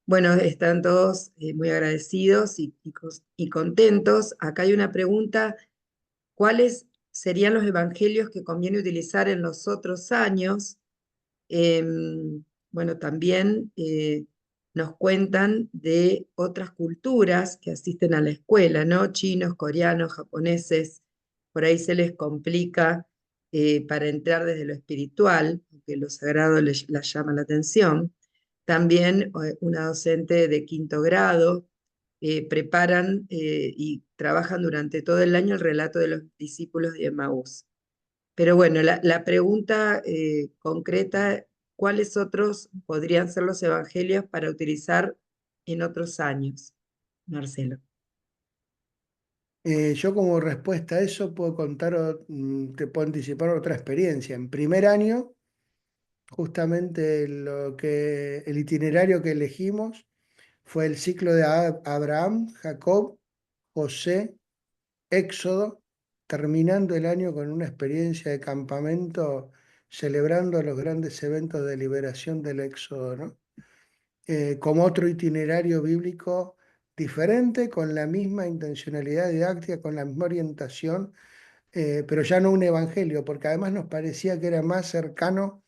Bueno, están todos muy agradecidos y contentos. Acá hay una pregunta: ¿cuáles serían los evangelios que conviene utilizar en los otros años? Bueno, también nos cuentan de otras culturas que asisten a la escuela, ¿no? Chinos, coreanos, japoneses. Por ahí se les complica para entrar desde lo espiritual, porque lo sagrado les llama la atención. También una docente de quinto grado preparan y trabajan durante todo el año el relato de los discípulos de Emaús. Pero bueno, la pregunta concreta: ¿cuáles otros podrían ser los evangelios para utilizar en otros años? Marcelo. yo como respuesta a eso puedo contar, te puedo anticipar otra experiencia. En primer año, justamente el itinerario que elegimos fue el ciclo de Abraham, Jacob, José, Éxodo, terminando el año con una experiencia de campamento celebrando los grandes eventos de liberación del Éxodo, ¿no? Como otro itinerario bíblico diferente, con la misma intencionalidad didáctica, con la misma orientación, pero ya no un evangelio, porque además nos parecía que era más cercano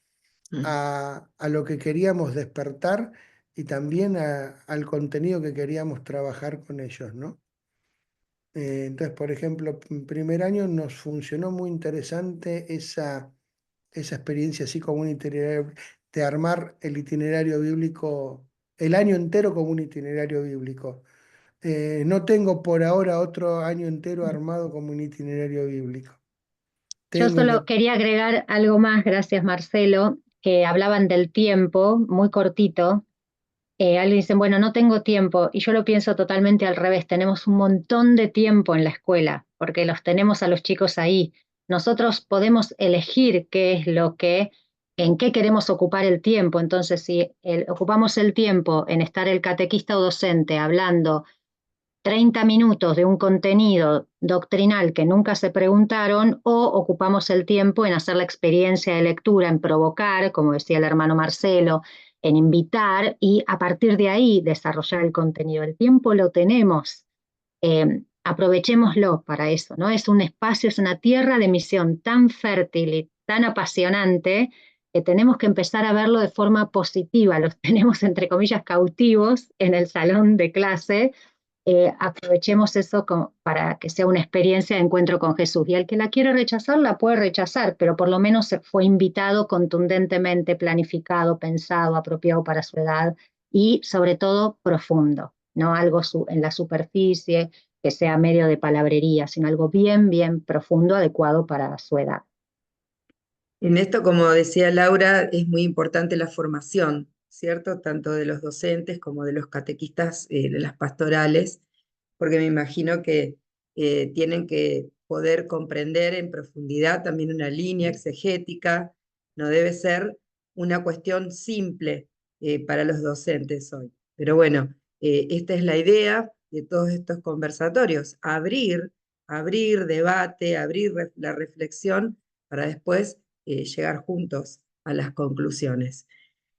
Mm. a lo que queríamos despertar y también al contenido que queríamos trabajar con ellos, ¿no? Entonces, por ejemplo, en primer año nos funcionó muy interesante esa experiencia así como un itinerario, de armar el itinerario bíblico, el año entero como un itinerario bíblico. No tengo por ahora otro año entero armado como un itinerario bíblico. yo Tengo solo quería agregar algo más, gracias Marcelo. que hablaban del tiempo, muy cortito. Alguien dice, bueno, no tengo tiempo, y yo lo pienso totalmente al revés, tenemos un montón de tiempo en la escuela, porque los tenemos a los chicos ahí. Nosotros podemos elegir qué es en qué queremos ocupar el tiempo. Entonces, si ocupamos el tiempo en estar el catequista o docente hablando 30 minutos de un contenido doctrinal que nunca se preguntaron, o ocupamos el tiempo en hacer la experiencia de lectura, en provocar, como decía el hermano Marcelo, en invitar y a partir de ahí desarrollar el contenido. El tiempo lo tenemos, aprovechémoslo para eso, ¿no? Es un espacio, es una tierra de misión tan fértil y tan apasionante que tenemos que empezar a verlo de forma positiva. Los tenemos, entre comillas, cautivos en el salón de clase. Aprovechemos eso para que sea una experiencia de encuentro con Jesús. Y el que la quiere rechazar, la puede rechazar, pero por lo menos se fue invitado contundentemente, planificado, pensado, apropiado para su edad y sobre todo profundo, no algo en la superficie que sea medio de palabrería, sino algo bien, bien profundo, adecuado para su edad. En esto, como decía Laura, es muy importante la formación, ¿cierto? Tanto de los docentes como de los catequistas de las pastorales, porque me imagino que tienen que poder comprender en profundidad también una línea exegética, no debe ser una cuestión simple para los docentes hoy. Pero bueno, esta es la idea de todos estos conversatorios, abrir debate, abrir la reflexión para después llegar juntos a las conclusiones.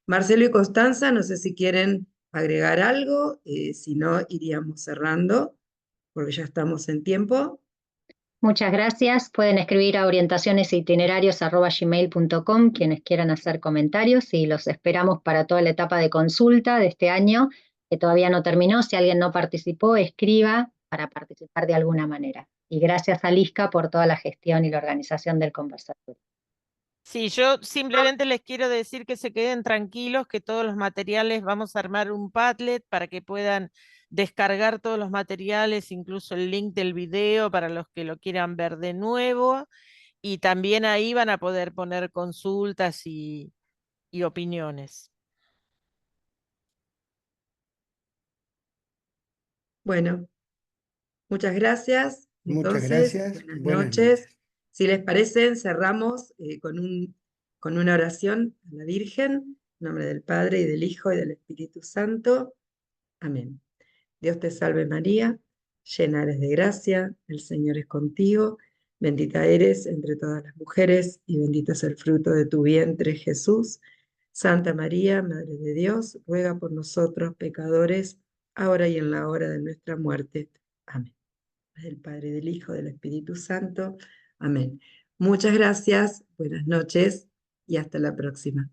Marcelo y Constanza, no sé si quieren agregar algo, si no iríamos cerrando, porque ya estamos en tiempo. Muchas gracias. Pueden escribir a orientacionesitinerarios@gmail.com quienes quieran hacer comentarios y los esperamos para toda la etapa de consulta de este año, que todavía no terminó. Si alguien no participó, escriba para participar de alguna manera. Y gracias a Lisca por toda la gestión y la organización del conversatorio. Sí, yo simplemente les quiero decir que se queden tranquilos, que todos los materiales, vamos a armar un Padlet para que puedan descargar todos los materiales, incluso el link del video para los que lo quieran ver de nuevo, y también ahí van a poder poner consultas y opiniones. Bueno, muchas gracias. Muchas Entonces, gracias. buenas Buenas noches. noches. Si les parece, cerramos con una oración a la Virgen, en nombre del Padre y del Hijo y del Espíritu Santo. Amén. Dios te salve María, llena eres de gracia, el Señor es contigo, bendita eres entre todas las mujeres y bendito es el fruto de tu vientre, Jesús. Santa María, Madre de Dios, ruega por nosotros pecadores, ahora y en la hora de nuestra muerte. Amén. Del Padre, del Hijo, del Espíritu Santo. Amén. Muchas gracias, buenas noches y hasta la próxima.